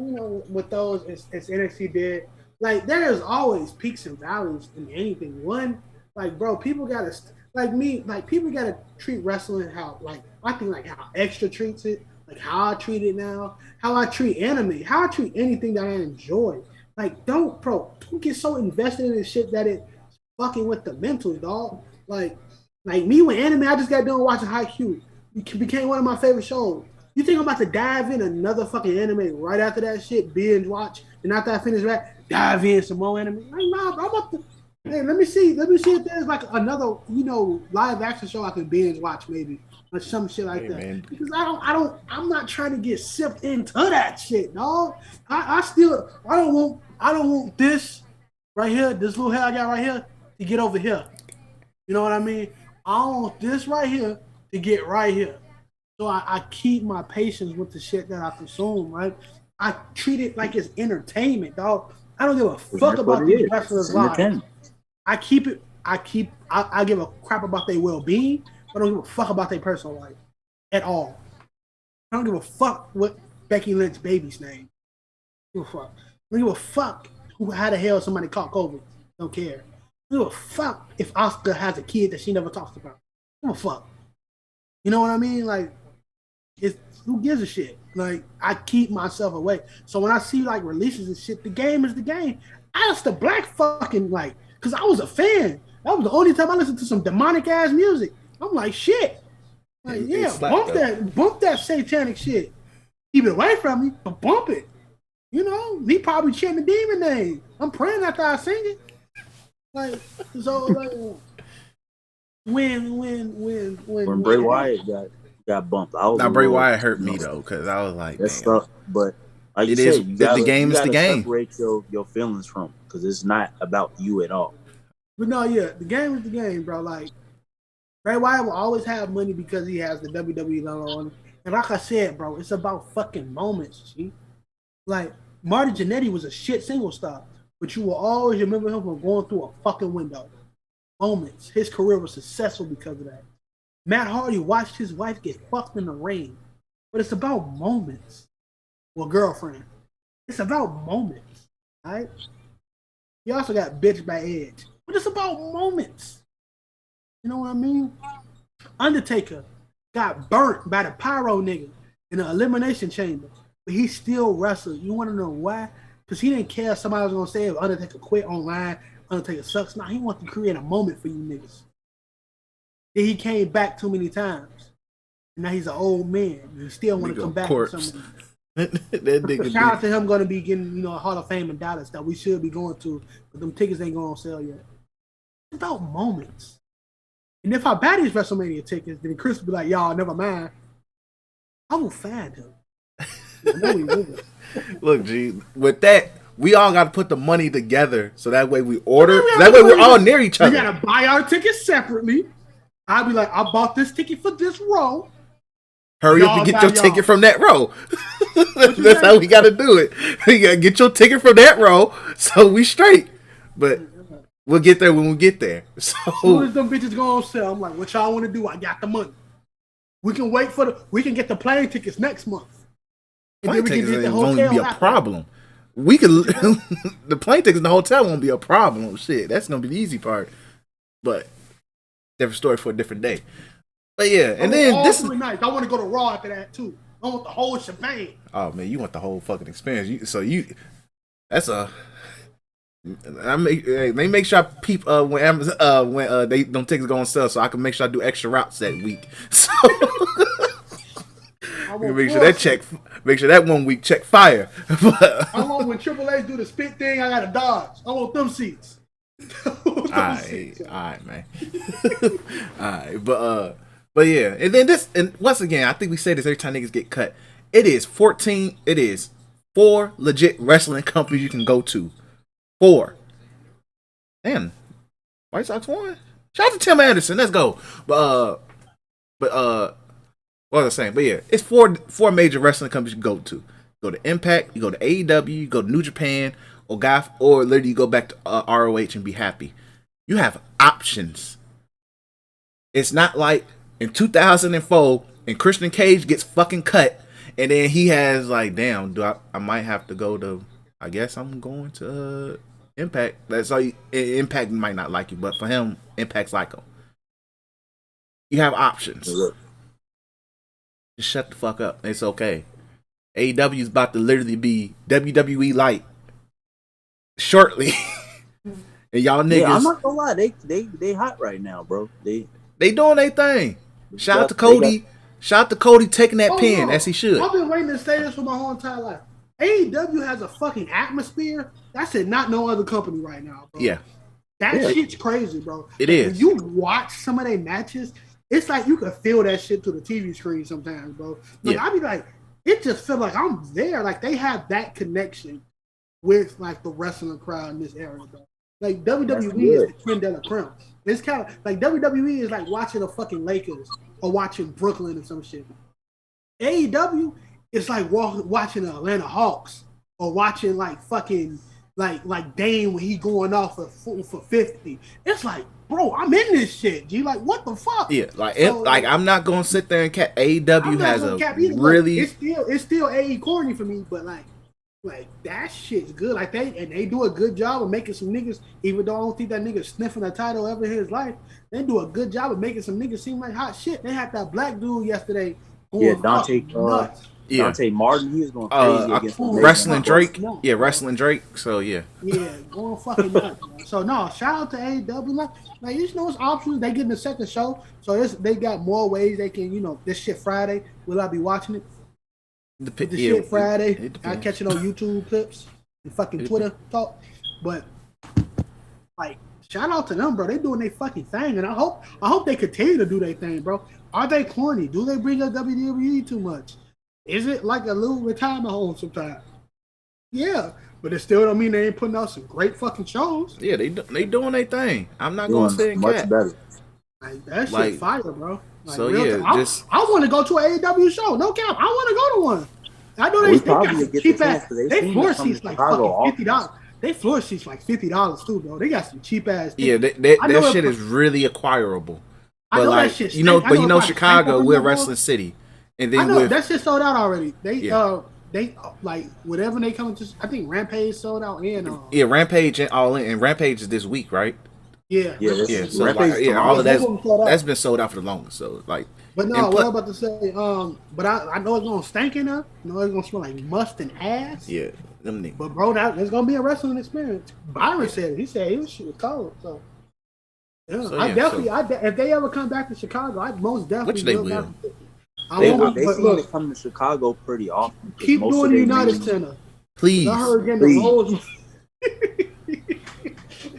Speaker 3: with those, it's NXT dead. Like there's always peaks and valleys in anything. One, like bro, people gotta people gotta treat wrestling how I think how Extra treats it, like how I treat it now, how I treat anime, how I treat anything that I enjoy. Like don't get so invested in this shit that it's fucking with the mentals, dog. Like me with anime, I just got done watching Haikyuu. It became one of my favorite shows. You think I'm about to dive in another fucking anime right after that shit, binge watch, and after I finish that, dive in some more anime? Like, nah, bro, I'm about to. Hey, let me see if there's like another, live action show I can binge watch maybe, or some shit like that. Man. Because I'm not trying to get sipped into that shit, dog. I don't want this right here, this little hair I got right here to get over here. You know what I mean? I don't want this right here to get right here. So I keep my patience with the shit that I consume, right? I treat it like it's entertainment, dog. I don't give a fuck about these wrestlers' lives. I give a crap about their well-being, but I don't give a fuck about their personal life at all. I don't give a fuck what Becky Lynch's baby's name. I don't give a fuck how the hell somebody caught COVID. Don't care. I don't give a fuck if Asuka has a kid that she never talks about. I don't give a fuck. You know what I mean? Like, it's who gives a shit? Like I keep myself away. So when I see like releases and shit, the game is the game. I asked the black fucking like, cause I was a fan. That was the only time I listened to some demonic ass music. I'm like, shit. Like, yeah, bump that satanic shit. Keep it away from me, but bump it. You know, he probably chanting the demon name. I'm praying after I sing it. Like, so like when
Speaker 4: Bray Wyatt got bumped,
Speaker 2: Bray Wyatt hurt me though, because I was like,
Speaker 4: that's stuff. But like you said, you gotta, the game is the game. Separate your feelings from, because it's not about you at all.
Speaker 3: But no, yeah, the game is the game, bro. Like Bray Wyatt will always have money because he has the WWE logo on it. And like I said, bro, it's about fucking moments, G. Like Marty Jannetty was a shit single star, but you will always remember him from going through a fucking window. Moments. His career was successful because of that. Matt Hardy watched his wife get fucked in the ring, but it's about moments. Well, girlfriend. It's about moments, right? He also got bitched by Edge, but it's about moments. You know what I mean? Undertaker got burnt by the pyro nigga in the elimination chamber, but he still wrestled. You want to know why? Because he didn't care if somebody was going to say if Undertaker quit online, Undertaker sucks. Nah, he wanted to create a moment for you niggas. Then he came back too many times. And now he's an old man. And he still want to come back for some
Speaker 2: that nigga.
Speaker 3: Shout out to him going to be getting, a Hall of Fame in Dallas that we should be going to, but them tickets ain't going on sale yet. It's about moments. And if I buy these WrestleMania tickets, then Chris will be like, y'all, never mind. I will find him. No, he won't.
Speaker 2: Look, G, with that, we all got to put the money together so that way we order. That way we're all near each other.
Speaker 3: We got to buy our tickets separately. I'll be like, I bought this ticket for this row.
Speaker 2: Hurry up and get your ticket from that row. That's how we got to do it. You got to get your ticket from that row so we straight. But we'll get there when we get there. So
Speaker 3: as soon as them bitches go on sale, I'm like, what y'all want to do? I got the money. We can wait we can get the plane tickets next month.
Speaker 2: Plane tickets won't be a problem. We could the plane tickets in the hotel won't be a problem. Shit, that's gonna be the easy part. But different story for a different day. But yeah, and then this is
Speaker 3: nice. I want to go to Raw after that too. I want the whole shebang.
Speaker 2: Oh man, you want the whole fucking experience. They make sure I peep when Amazon they them tickets go on sale, so I can make sure I do extra routes that week. So make sure that 1 week check fire.
Speaker 3: I want when Triple H do the spit thing, I gotta dodge. I want them seats.
Speaker 2: All right, man. All right, but yeah, and then this, and once again, I think we say this every time niggas get cut. It is 4 legit wrestling companies you can go to. 4. Damn, White Sox won. Shout out to Tim Anderson. Let's go. But what was I saying? But yeah, it's four major wrestling companies you can go to. Go to Impact, you go to AEW, you go to New Japan, or literally you go back to ROH and be happy. You have options. It's not like in 2004 and Christian Cage gets fucking cut, and then he has like, damn, I might have to go to. I guess I'm going to Impact. That's all. Impact might not like you, but for him, Impact's like him. You have options. Just shut the fuck up. It's okay. AEW is about to literally be WWE light shortly, and y'all niggas.
Speaker 4: Yeah, I'm not gonna lie, they hot right now, bro. They
Speaker 2: doing their thing. Shout out to Cody. Shout out to Cody taking that pin as he should.
Speaker 3: I've been waiting to say this for my whole entire life. AEW has a fucking atmosphere. That's it. Not no other company right now, bro.
Speaker 2: Yeah.
Speaker 3: That shit's crazy, bro.
Speaker 2: It is.
Speaker 3: When you watch some of their matches, it's like you can feel that shit to the TV screen sometimes, bro. Like, I be like, it just feel like I'm there. Like they have that connection with like the wrestling crowd in this area, bro. Like WWE is the creme de la creme. It's kind of like WWE is like watching the fucking Lakers or watching Brooklyn or some shit. AEW is like watching the Atlanta Hawks or watching like fucking like Dame when he going off for 50. It's like, bro, I'm in this shit. G, like what the fuck?
Speaker 2: Yeah, like I'm not gonna sit there and cap. AEW has a really.
Speaker 3: It's still AE corny for me, but like that shit's good. Like they do a good job of making some niggas. Even though I don't think that nigga sniffing a title ever in his life, they do a good job of making some niggas seem like hot shit. They had that black dude yesterday
Speaker 4: Yeah,
Speaker 3: going
Speaker 4: Dante.
Speaker 3: fucking nuts.
Speaker 2: Yeah.
Speaker 4: Dante Martin, he was going crazy against the
Speaker 2: Wrestling Drake.
Speaker 3: No,
Speaker 2: Yeah, Wrestling Drake. So yeah.
Speaker 3: Yeah, going fucking nuts. Man. So no, shout out to AEW. Like you know, it's options. They getting a second show, so they got more ways they can. This shit Friday. Will I be watching it? Shit Friday. I catch it on YouTube clips and fucking Twitter talk. But like, shout out to them, bro. They doing their fucking thing, and I hope they continue to do their thing, bro. Are they corny? Do they bring up WWE too much? Is it like a little retirement home sometimes? Yeah, but it still don't mean they ain't putting out some great fucking shows.
Speaker 2: Yeah, they doing their thing. I'm not gonna say
Speaker 4: much better.
Speaker 3: Like, that shit fire, bro. Like,
Speaker 2: so yeah,
Speaker 3: I want to go to an AEW show. No cap, I want to go to one. I know they got cheap ass. They floor seats like fucking $50. They floor seats like $50 too, bro. They got some cheap ass.
Speaker 2: Yeah, that shit is really acquirable. But like, Chicago, we're Wrestling City, and then
Speaker 3: that shit sold out already. They like whatever they come to. I think Rampage sold out and
Speaker 2: Rampage and All In, and Rampage is this week, right?
Speaker 3: Yeah.
Speaker 2: So all of that's been sold out for the longest. So like,
Speaker 3: but no, what I'm about to say, but I know it's gonna stink in there. I know it's gonna smell like must and ass.
Speaker 2: Yeah, them niggas.
Speaker 3: But bro, it's gonna be a wrestling experience. Byron said it. He said his shit was cold. So yeah, if they ever come back to Chicago, I most definitely.
Speaker 2: Which they will.
Speaker 4: They seem to come to Chicago pretty often.
Speaker 3: Keep doing the United Center,
Speaker 2: please.
Speaker 3: I heard again the roads.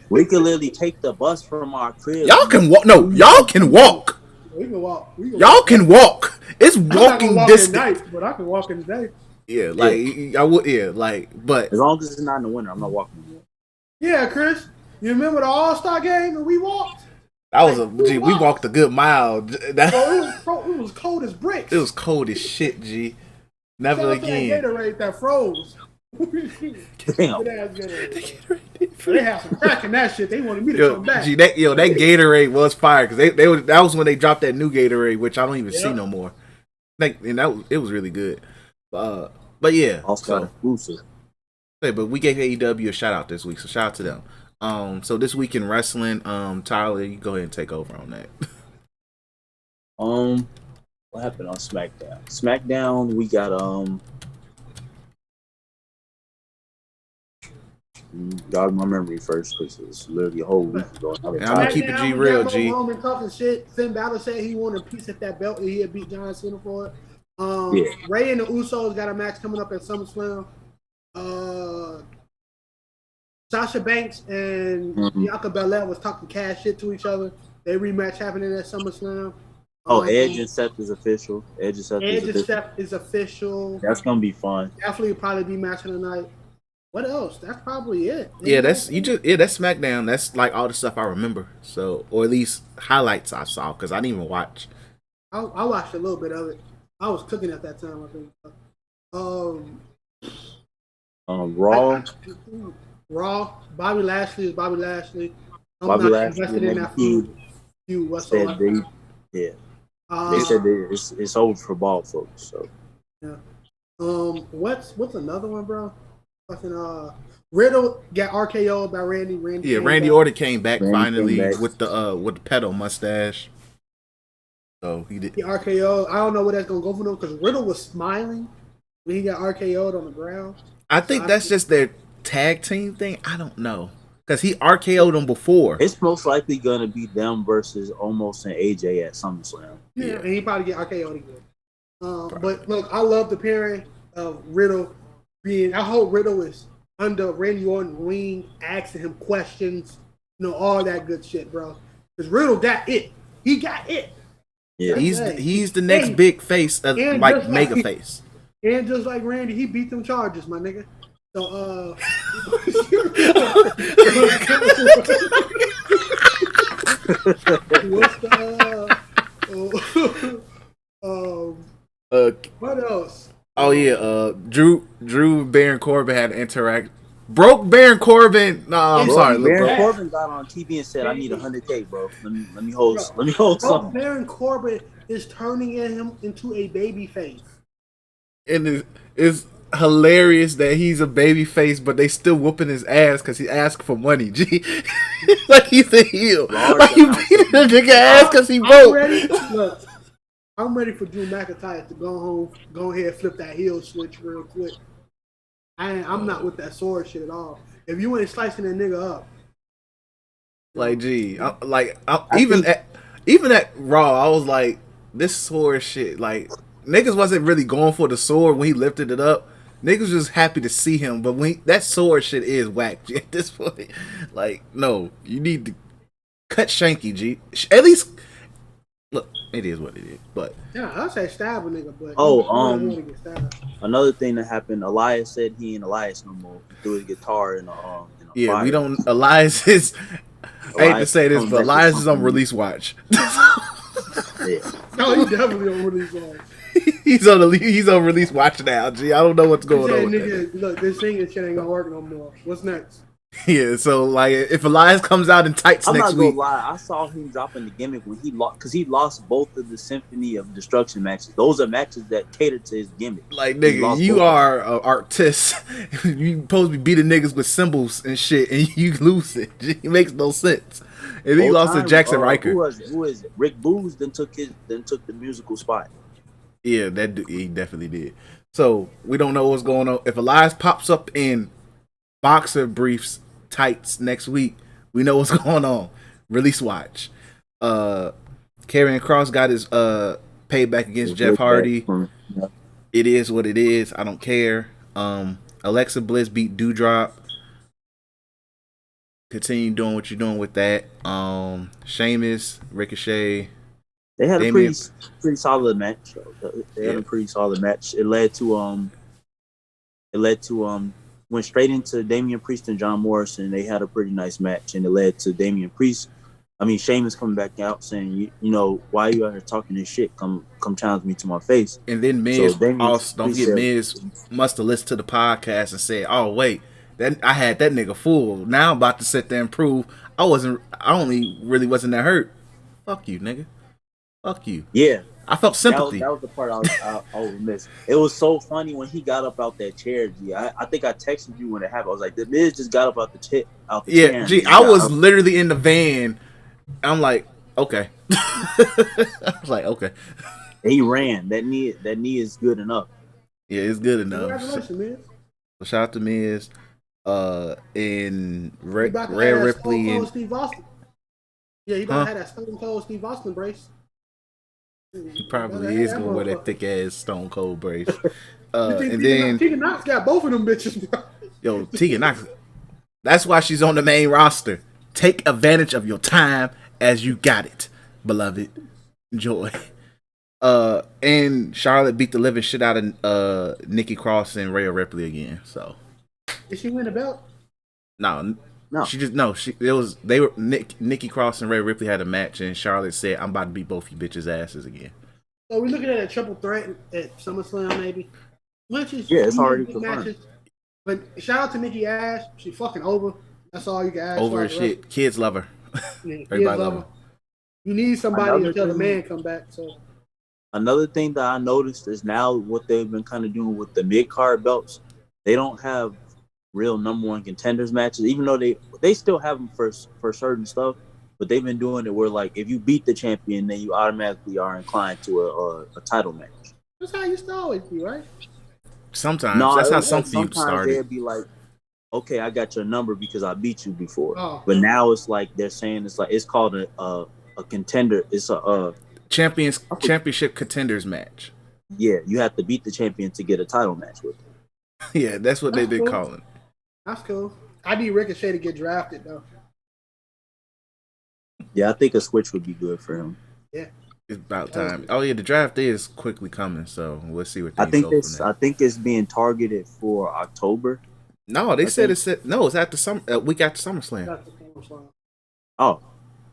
Speaker 4: We can literally take the bus from our crib.
Speaker 2: Y'all can walk. No, y'all can walk.
Speaker 3: We can walk.
Speaker 2: Y'all can walk. It's walking distance.
Speaker 3: But I can walk in the day.
Speaker 2: Yeah, like I would. Yeah, like but
Speaker 4: as long as it's not in the winter, I'm not walking.
Speaker 3: Yeah, Chris, you remember the All-Star game and we walked?
Speaker 2: That was we walked a good mile.
Speaker 3: It was cold as bricks.
Speaker 2: It was cold as shit, G. Never again.
Speaker 3: That Gatorade that froze.
Speaker 4: Damn.
Speaker 3: They had some crack in that shit. They wanted me to come back.
Speaker 2: G, that Gatorade was fire because that was when they dropped that new Gatorade, which I don't even see no more. Like, and it was really good. But yeah,
Speaker 4: also exclusive.
Speaker 2: But we gave AEW a shout out this week, so shout out to them. So this week in wrestling, Tyler, you go ahead and take over on that.
Speaker 4: What happened on SmackDown? SmackDown, we got jog my memory first because it's literally a whole week ago.
Speaker 2: I'm gonna keep it G real, G.
Speaker 3: Roman talking shit. Finn Balor said he wanted a piece of that belt and he had beat John Cena for it. Ray and the Usos got a match coming up at SummerSlam. Sasha Banks and Bianca Belair was talking cash shit to each other. They rematch happening at SummerSlam.
Speaker 4: Edge and Seth is official. Edge and
Speaker 3: Seth is official.
Speaker 4: That's gonna be fun.
Speaker 3: Definitely probably be match of the night. What else? That's probably it.
Speaker 2: That's SmackDown. That's like all the stuff I remember. So, or at least highlights I saw because I didn't even watch.
Speaker 3: I watched a little bit of it. I was cooking at that time, I think. Raw. Bobby Lashley is Bobby Lashley.
Speaker 4: Bobby Lashley
Speaker 3: invested in that feud whatsoever.
Speaker 4: They said it's over for bald folks. So
Speaker 3: yeah. What's another one, bro? Fucking Riddle got RKO'd by Randy.
Speaker 2: Randy Orton came back finally with the pedo mustache. So he did.
Speaker 3: He RKO'd. I don't know where that's gonna go for them because Riddle was smiling when he got RKO'd on the ground.
Speaker 2: I think that's just their tag team thing. I don't know because he RKO'd them before.
Speaker 4: It's most likely gonna be them versus Omos and AJ at SummerSlam.
Speaker 3: Yeah, and he probably get RKO'd again. But look, I love the pairing of Riddle being. I hope Riddle is under Randy Orton's wing, asking him questions, all that good shit, bro. Because Riddle got it. He got it.
Speaker 2: Yeah, he's the next big face, like mega face.
Speaker 3: And just like Randy, he beat them charges, my nigga. So what else?
Speaker 2: Oh yeah, Drew Baron Corbin had to interact. Broke Baron Corbin. No, I'm sorry.
Speaker 4: Baron Corbin got on TV and said, "I need $100K, bro. Let me hold something."
Speaker 3: Baron Corbin is turning him into a baby face.
Speaker 2: And it's hilarious that he's a baby face, but they still whooping his ass because he asked for money. G, like he's a heel. Like you beat a nigga ass because he broke.
Speaker 3: I'm ready for Drew McIntyre to go ahead and flip that heel switch real quick. I'm not with that sword shit at all. If you ain't slicing that nigga up,
Speaker 2: Like, gee,
Speaker 4: think
Speaker 2: even at Raw, I was like, this sword shit. Like, niggas wasn't really going for the sword when he lifted it up. Niggas just happy to see him, but when that sword shit is whack, G, at this point. Like, no, you need to cut Shanky, G. At least, look, it is what it is. But
Speaker 3: yeah, I'll say stab a nigga, but
Speaker 4: another thing that happened, Elias said he ain't Elias no more. He threw his guitar in a
Speaker 2: yeah,
Speaker 4: fire.
Speaker 2: we don't. Elias is. I hate to say this, but Elias is on release watch.
Speaker 4: Yeah.
Speaker 3: No, he definitely on release watch.
Speaker 2: He's on release watch now. Gee, I don't know what's going on.
Speaker 3: Nigga, look, this singing shit ain't gonna work no more. What's next?
Speaker 2: Yeah, so like if Elias comes out in tights
Speaker 4: I'm
Speaker 2: next
Speaker 4: not gonna
Speaker 2: week,
Speaker 4: lie. I saw him dropping the gimmick when he lost, because he lost both of the Symphony of Destruction matches. Those are matches that cater to his gimmick.
Speaker 2: like nigga, you are an artist. You supposed to be beating niggas with cymbals and shit, and you lose it. It makes no sense. And he lost to Jackson Riker.
Speaker 4: Who is it? Rick Booz then took the musical spot.
Speaker 2: Yeah, he definitely did. So we don't know what's going on. If Elias pops up in boxer briefs, tights next week, we know what's going on. Release watch. Karrion Kross got his payback against Jeff Hardy. It is what it is. I don't care. Alexa Bliss beat Doudrop. Continue doing what you're doing with that. Sheamus, Ricochet.
Speaker 4: They had a pretty solid match. They had a pretty solid match. It led to went straight into Damian Priest and John Morrison. They had a pretty nice match, and it led to Sheamus coming back out saying, you know, why are you out here talking this shit? Come challenge me to my face.
Speaker 2: And then Miz Miz must have listened to the podcast and said, oh wait, I had that nigga fooled. Now I'm about to sit there and prove I only really wasn't that hurt. Fuck you, nigga. Fuck you.
Speaker 4: Yeah.
Speaker 2: I felt sympathy.
Speaker 4: That was the part I was missing. It was so funny when he got up out that chair, G. I think I texted you when it happened. I was like, the Miz just got up out the chair.
Speaker 2: Yeah, G, I was literally in the van. I'm like, okay. I was like, okay.
Speaker 4: He ran. That knee is good enough.
Speaker 2: Yeah, it's good enough.
Speaker 3: Congratulations, Miz.
Speaker 2: So shout out to Miz. In Rhea Ripley and
Speaker 3: Steve Austin. Yeah, he about to have that Stone Cold Steve Austin brace.
Speaker 2: He probably is gonna wear that thick ass Stone Cold brace.
Speaker 3: And then Tegan Knox got both of them bitches, bro.
Speaker 2: Yo, Tegan Knox. That's why she's on the main roster. Take advantage of your time as you got it, beloved. Enjoy. And Charlotte beat the living shit out of Nikki Cross and Rhea Ripley again. So
Speaker 3: did she win the belt?
Speaker 2: No. Nikki Cross and Rhea Ripley had a match, and Charlotte said, "I'm about to beat both you bitches' asses again."
Speaker 3: So we're looking at a triple threat at SummerSlam, maybe.
Speaker 4: It's already confirmed.
Speaker 3: But shout out to Nikki Ash. She fucking over. That's all you can ask.
Speaker 2: Over as shit. Kids love her.
Speaker 3: Yeah, everybody love her. You need somebody until the man come back. So
Speaker 4: another thing that I noticed is now what they've been kind of doing with the mid-card belts. They don't have real number one contenders matches, even though they still have them for certain stuff, but they've been doing it where, like, if you beat the champion, then you automatically are inclined to a title match.
Speaker 3: That's how it used to always be, right?
Speaker 2: Sometimes. That's how some feuds started.
Speaker 4: They'd be like, okay, I got your number because I beat you before. Oh. But now it's like they're saying it's called a contender. It's a
Speaker 2: championship contenders match.
Speaker 4: Yeah, you have to beat the champion to get a title match with them.
Speaker 2: Yeah, that's what they've been calling.
Speaker 3: That's cool. I need Ricochet to get drafted, though.
Speaker 4: Yeah, I think a switch would be good for him.
Speaker 3: Yeah.
Speaker 2: It's about time. Oh, yeah, the draft is quickly coming, so we'll see what
Speaker 4: I think it's being targeted for October.
Speaker 2: No, it's at the week after SummerSlam.
Speaker 4: Oh.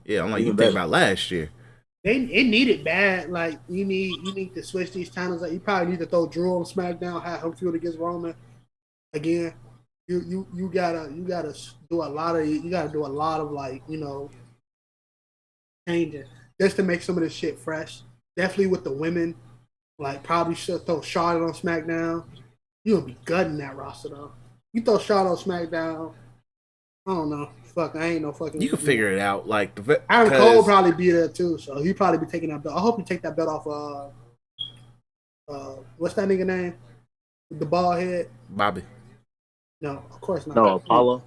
Speaker 2: Yeah, I'm like, you think about last year.
Speaker 3: It needed bad. Like, you need to switch these channels. Like, you probably need to throw Drew on SmackDown, have him feud against Roman again. You gotta do a lot of like, you know, changing just to make some of this shit fresh. Definitely with the women, like, probably should throw Charlotte on SmackDown. You gonna be gutting that roster though. You throw Charlotte on SmackDown, I don't know. Fuck, I ain't no fucking.
Speaker 2: You can figure it out. Like
Speaker 3: Adam Cole probably be there too, so he probably be taking that belt. I hope he take that belt off. What's that nigga name? The bald head.
Speaker 2: Bobby.
Speaker 3: No, of course not.
Speaker 4: No, Apollo.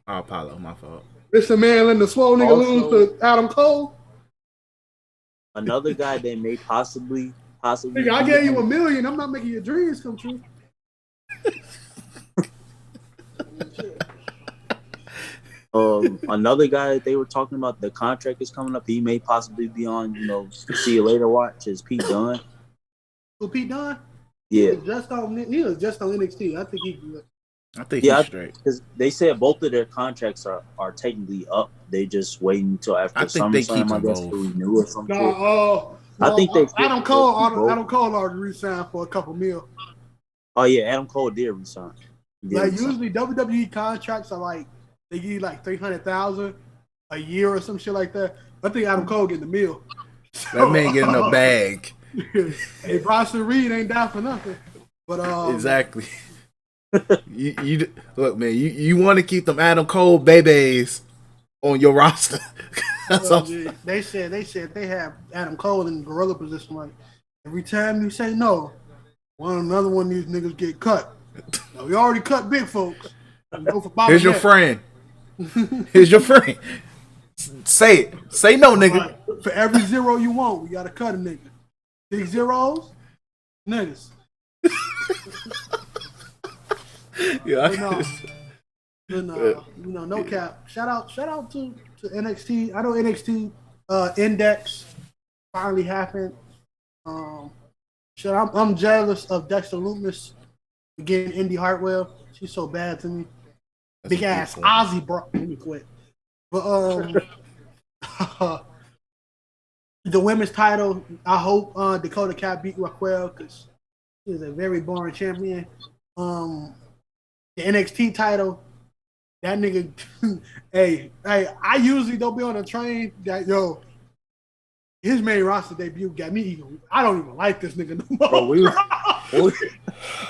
Speaker 2: Oh, Apollo, my fault.
Speaker 3: It's the man letting the swole nigga lose to Adam Cole.
Speaker 4: Another guy that may possibly.
Speaker 3: Nigga, I gave you $1 million. I'm not making your dreams come true.
Speaker 4: Another guy that they were talking about, the contract is coming up. He may possibly be on, see you later watch. Is Pete Dunne?
Speaker 3: Who, Pete Dunne?
Speaker 4: Yeah,
Speaker 3: He was just on NXT. I think
Speaker 2: he's straight.
Speaker 4: Because they said both of their contracts are technically up. They just waiting until after SummerSlam, I guess, to renew or something. I think they.
Speaker 3: Adam Cole already re-signed for a couple mil.
Speaker 4: Oh yeah, Adam Cole did resign.
Speaker 3: Like usually WWE contracts are like they give you like $300,000 a year or some shit like that. I think Adam Cole getting the meal. So,
Speaker 2: That man getting a bag.
Speaker 3: Hey, Bronson Reed ain't down for nothing. But
Speaker 2: exactly. you look, man. You want to keep them Adam Cole babies on your roster.
Speaker 3: They said they have Adam Cole in the gorilla position. Like every time you say no, another one of these niggas get cut. Now, we already cut big folks.
Speaker 2: Here's your friend. Here's your friend. Say it. Say no, nigga.
Speaker 3: Right. For every 0 you want, we gotta cut a nigga. 6 zeros, niggas.
Speaker 2: Yeah.
Speaker 3: No cap. Shout out to NXT. I know NXT Index finally happened. I'm jealous of Dexter Lumis getting Indy Hartwell. She's so bad to me.
Speaker 2: That's
Speaker 3: big ass Ozzy, bro. Let me quit. But the women's title, I hope Dakota Kai beat Raquel because she's a very boring champion. The NXT title, that nigga. hey, I usually don't be on a train. His main roster debut got me even. I don't even like this nigga no more.
Speaker 4: Bro,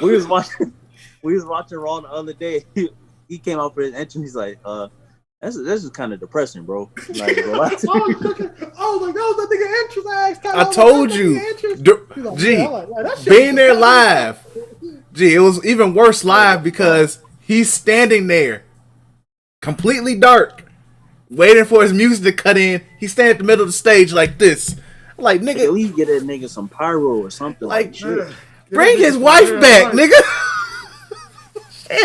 Speaker 4: we was watching Raw the other day. He came out for his entrance. He's like, this is kind of depressing, bro. Like,
Speaker 3: I was like, that nigga entrance.
Speaker 2: I told you, being there live. It was even worse live because he's standing there, completely dark, waiting for his music to cut in. He's standing at the middle of the stage like this. Like, nigga,
Speaker 4: at least get that nigga some pyro or something. Like shit.
Speaker 2: Bring his wife back, nigga.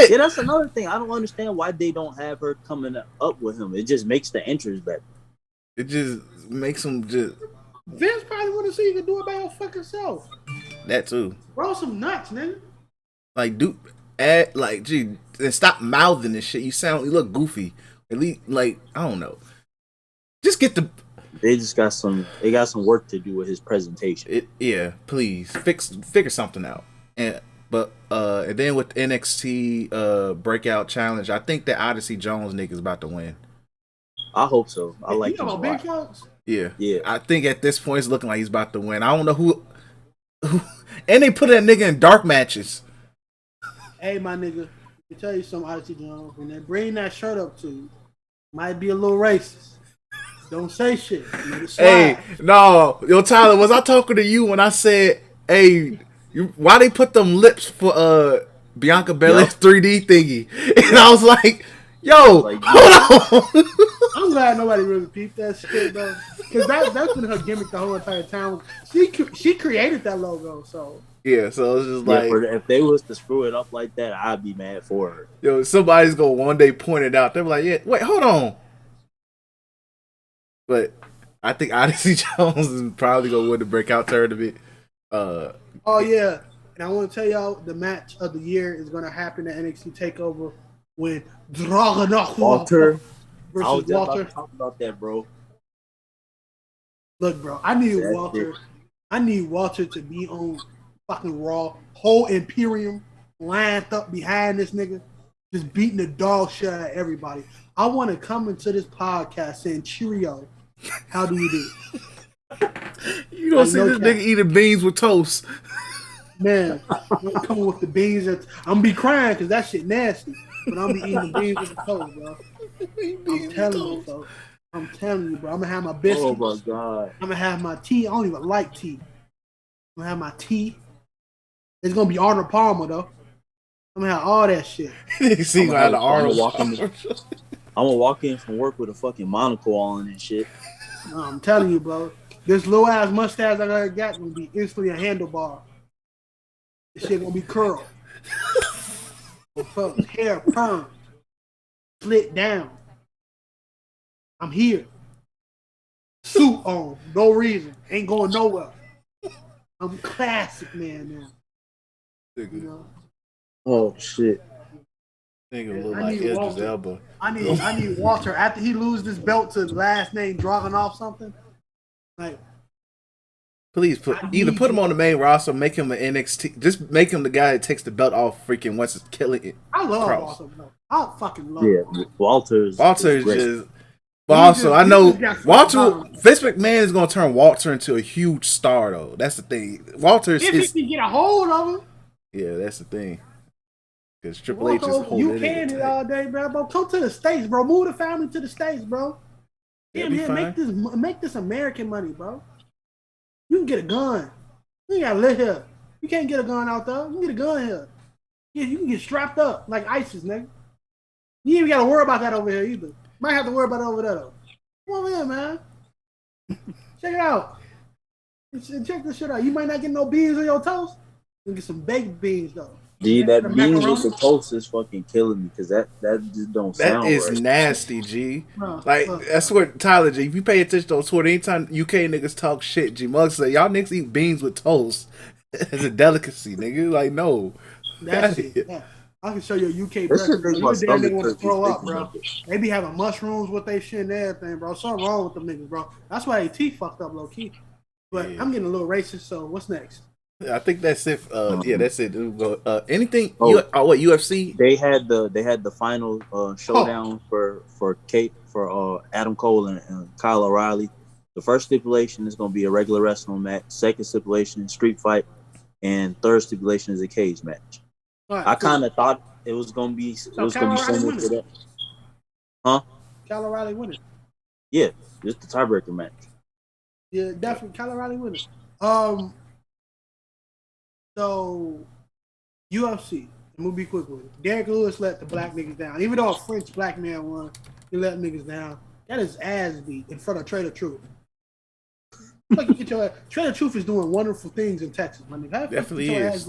Speaker 4: Yeah, that's another thing. I don't understand why they don't have her coming up with him. It just makes the entrance better.
Speaker 2: It just makes him just.
Speaker 3: Vince probably want to see you can do it by your fucking self.
Speaker 2: That too.
Speaker 3: Roll some nuts, nigga.
Speaker 2: Like, dude, and stop mouthing this shit. You look goofy. At least, like, I don't know. Just get the.
Speaker 4: They got some work to do with his presentation.
Speaker 2: Yeah, please figure something out. And then with NXT Breakout Challenge, I think that Odyssey Jones nigga's about to win.
Speaker 4: I hope so. I like him a
Speaker 3: big
Speaker 4: lot.
Speaker 2: Yeah.
Speaker 4: Yeah.
Speaker 2: I think at this point it's looking like he's about to win. I don't know who and they put that nigga in dark matches.
Speaker 3: Hey, my nigga, let me tell you something, Odyssey Jones. When they bring that shirt up to you, might be a little racist. Don't say shit.
Speaker 2: Hey, no. Yo, Tyler, was I talking to you when I said, hey, why they put them lips for Bianca Belair's 3D thingy? And I was like, yo, hold on.
Speaker 3: I'm glad nobody really peeped that shit, though. Because that's been her gimmick the whole entire time. She created that logo, so.
Speaker 2: Yeah, so it's just like.
Speaker 4: If they was to screw it up like that, I'd be mad for her.
Speaker 2: Yo, somebody's going to one day point it out. They're like, yeah, wait, hold on. But I think Odyssey Jones is probably going to win the breakout tournament.
Speaker 3: Oh, yeah. And I want to tell y'all the match of the year is going to happen at NXT TakeOver when
Speaker 4: Walter
Speaker 3: versus Walter.
Speaker 4: Talk about that, bro.
Speaker 3: Look, bro, I need Walter to be on fucking Raw. Whole Imperium lined up behind this nigga, just beating the dog shit out of everybody. I want to come into this podcast saying, Cheerio, how do you do?
Speaker 2: You don't see this nigga eating beans with toast.
Speaker 3: Man, I'm coming with the beans. I'm going to be crying because that shit nasty. But I'm be eating the beans with the toast, bro. I'm telling you, bro. I'm telling you, bro. I'm gonna have my biscuits.
Speaker 4: Oh my god.
Speaker 3: I'm gonna have my tea. I don't even like tea. I'm gonna have my tea. It's gonna be Arnold Palmer though. I'm gonna have all that shit.
Speaker 2: See,
Speaker 4: I'm
Speaker 2: Arnold.
Speaker 4: gonna walk in from work with a fucking monocle on and shit.
Speaker 3: No, I'm telling you, bro. This little ass mustache I got gonna be instantly a handlebar. This shit gonna be curled. Hair perm. Slit down. I'm here. Suit on. No reason. Ain't going nowhere. I'm classic man now. You know?
Speaker 4: Oh shit.
Speaker 2: Nigga look like Idris Elba.
Speaker 3: I need Walter after he loses this belt to the last name Dragunov something. Like,
Speaker 2: please put him on the main roster, make him an NXT. Just make him the guy that takes the belt off freaking once it's killing it.
Speaker 3: I love
Speaker 2: Cross.
Speaker 3: Walter. Bro. I fucking love him.
Speaker 4: Walter's
Speaker 2: just. But also, I know Walter. Vince McMahon is gonna turn Walter into a huge star, though. That's the thing. Walter's
Speaker 3: if he can get a hold of him.
Speaker 2: Yeah, that's the thing. Because Triple H is holding
Speaker 3: you can it all day, bro. Come to the States, bro. Move the family to the States, bro. Make this American money, bro. You can get a gun. You ain't gotta live here. You can't get a gun out there. You can get a gun here. Yeah, you can get strapped up like ISIS, nigga. You ain't even gotta worry about that over here either. Might have to worry about it over there though. Come over here, man. Check it out. Check this shit out. You might not get no beans on your toast. You can get some baked beans though.
Speaker 4: Gee, that beans with the toast is fucking killing me because that just don't sound right.
Speaker 2: That is nasty, G. That's what Tyler G. If you pay attention on Twitter, anytime UK niggas talk shit, G Muggs say y'all niggas eat beans with toast. It's a delicacy, nigga. Like no.
Speaker 3: That's it. Yeah. I can show you a UK breakfast. You damn nigga want to throw up, bro. They be having mushrooms with they shit and everything, bro. Something wrong with them niggas, bro. That's why they teeth fucked up low key. But yeah. I'm getting a little racist. So what's next?
Speaker 2: I think that's it. Yeah, that's it. Anything? What UFC?
Speaker 4: They had the final showdown for Adam Cole and Kyle O'Reilly. The first stipulation is going to be a regular wrestling match. Second stipulation, street fight, and third stipulation is a cage match. Right, I kind of thought it was going to be similar to that. Huh?
Speaker 3: Kyle O'Reilly winning.
Speaker 4: Yeah, just the tiebreaker match.
Speaker 3: Yeah, definitely Kyle O'Reilly winning. So, UFC, and we'll be quick with it. Derek Lewis let the black niggas down. Even though a French black man won, he let niggas down. Got his ass beat in front of Trader Truth. Like you get your ass. Trader Truth is doing wonderful things in Texas, my nigga.
Speaker 2: Definitely is.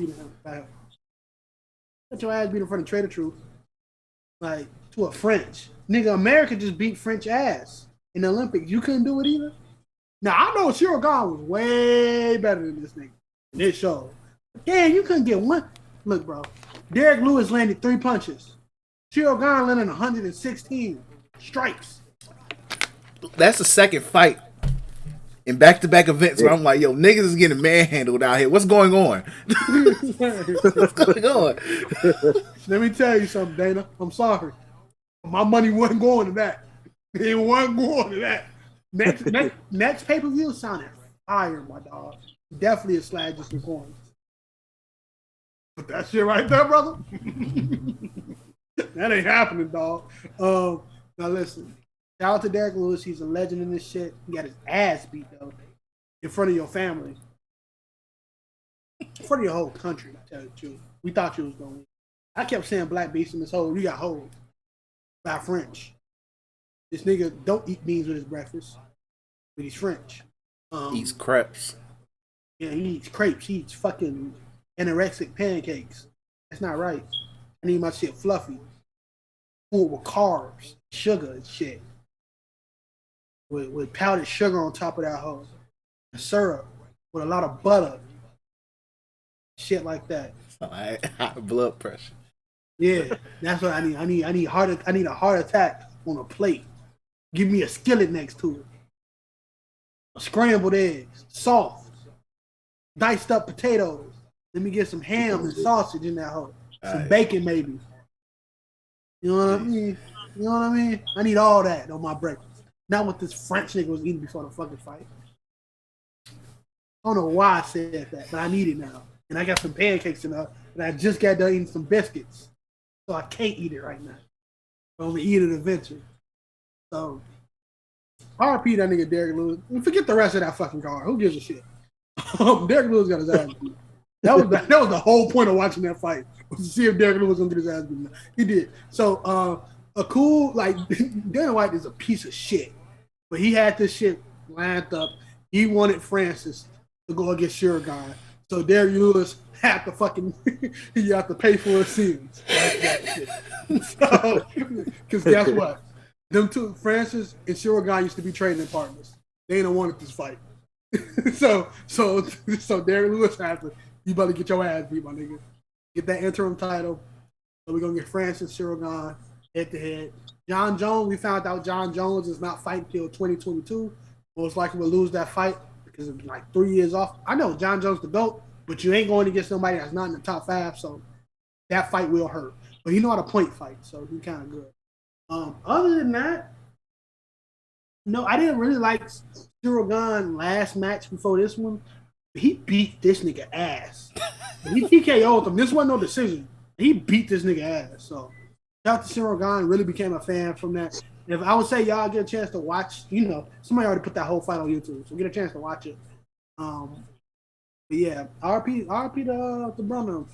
Speaker 3: Get your ass beat in front of Trader Truth. Like, to a French. Nigga, America just beat French ass in the Olympics. You couldn't do it either? Now, I know Cyril Gahn was way better than this nigga in this show. Damn, you couldn't get one. Look, bro. Derek Lewis landed 3 punches. Cyril Gahn landed 116 strikes.
Speaker 2: That's the second fight in back-to-back events where I'm like, yo, niggas is getting manhandled out here. What's going on? What's going on?
Speaker 3: Let me tell you something, Dana. I'm sorry. My money wasn't going to that. It wasn't going to that. Next pay-per-view sounded fire, my dog. Definitely a slag just in corners. But that shit right there, brother, that ain't happening, dog. Now listen, shout out to Derek Lewis. He's a legend in this shit. He got his ass beat, though, in front of your family. In front of your whole country, to tell you the truth. We thought you was going to win. I kept saying black beast in this hole. You got hold by French. This nigga don't eat beans with his breakfast, but he's French.
Speaker 2: Eats crepes.
Speaker 3: Yeah, he eats crepes. He eats fucking anorexic pancakes. That's not right. I need my shit fluffy. Full with carbs, sugar and shit. With powdered sugar on top of that hoe. And syrup. With a lot of butter. Shit like that.
Speaker 2: High blood pressure.
Speaker 3: Yeah, that's what I need. I need a heart attack on a plate. Give me a skillet next to it. Scrambled eggs, soft, diced up potatoes. Let me get some ham and sausage in that hoe. Some bacon maybe. You know what I mean? You know what I mean? I need all that on my breakfast. Not what this French nigga was eating before the fucking fight. I don't know why I said that, but I need it now. And I got some pancakes in there, and I just got done eating some biscuits. So I can't eat it right now. I'm going to eat it eventually. So RP that nigga Derrick Lewis. And forget the rest of that fucking card. Who gives a shit? Derrick Lewis got his ass beat. That was the whole point of watching that fight, was to see if Derrick Lewis was gonna get his ass beat. He did. So a cool like Dana White is a piece of shit, but he had this shit lined up. He wanted Francis to go against Shroeder. So Derrick Lewis had to fucking he had to pay for his sins. So, because guess what? Them two, Francis and Shroeder, used to be training partners. They ain't wanted this fight. so Derrick Lewis had to. You better get your ass beat, my nigga. Get that interim title. So we're gonna get Francis Shroeder head to head. John Jones, we found out John Jones is not fighting till 2022. Most likely we'll lose that fight because of like 3 years off. I know John Jones the GOAT, but you ain't going against somebody that's not in the top 5, so that fight will hurt. But he know how to point fight, so he kind of good. Other than that, no, I didn't really like Shroeder last match before this one. He beat this nigga ass. He TKO'd him. This wasn't no decision. He beat this nigga ass. So shout out to Shroeder. Really became a fan from that. If I would say y'all get a chance to watch, somebody already put that whole fight on YouTube, so get a chance to watch it. But yeah, RP the brother.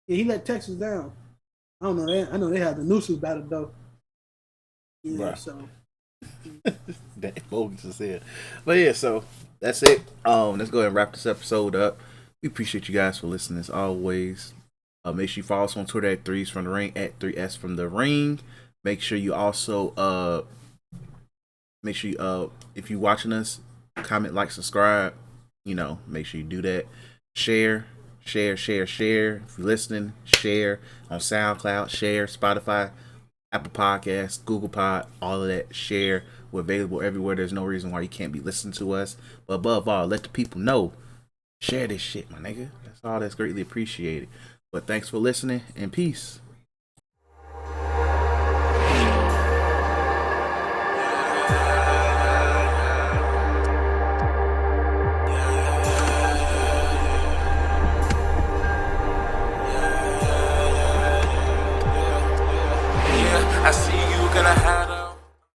Speaker 3: Yeah, he let Texas down. I don't know. I know they had the nooses battle though. Yeah, right. So
Speaker 2: that bogus as hell. But yeah, so that's it. Let's go ahead and wrap this episode up. We appreciate you guys for listening as always. Make sure you follow us on Twitter at 3s from the ring, at 3S from the ring. Make sure you also if you're watching us, comment, like, subscribe. Make sure you do that. Share. If you're listening, share on SoundCloud, share Spotify, Apple Podcasts, Google Pod, all of that. Share. We're available everywhere. There's no reason why you can't be listening to us. But above all, let the people know. Share this shit, my nigga. That's all that's greatly appreciated. But thanks for listening and peace.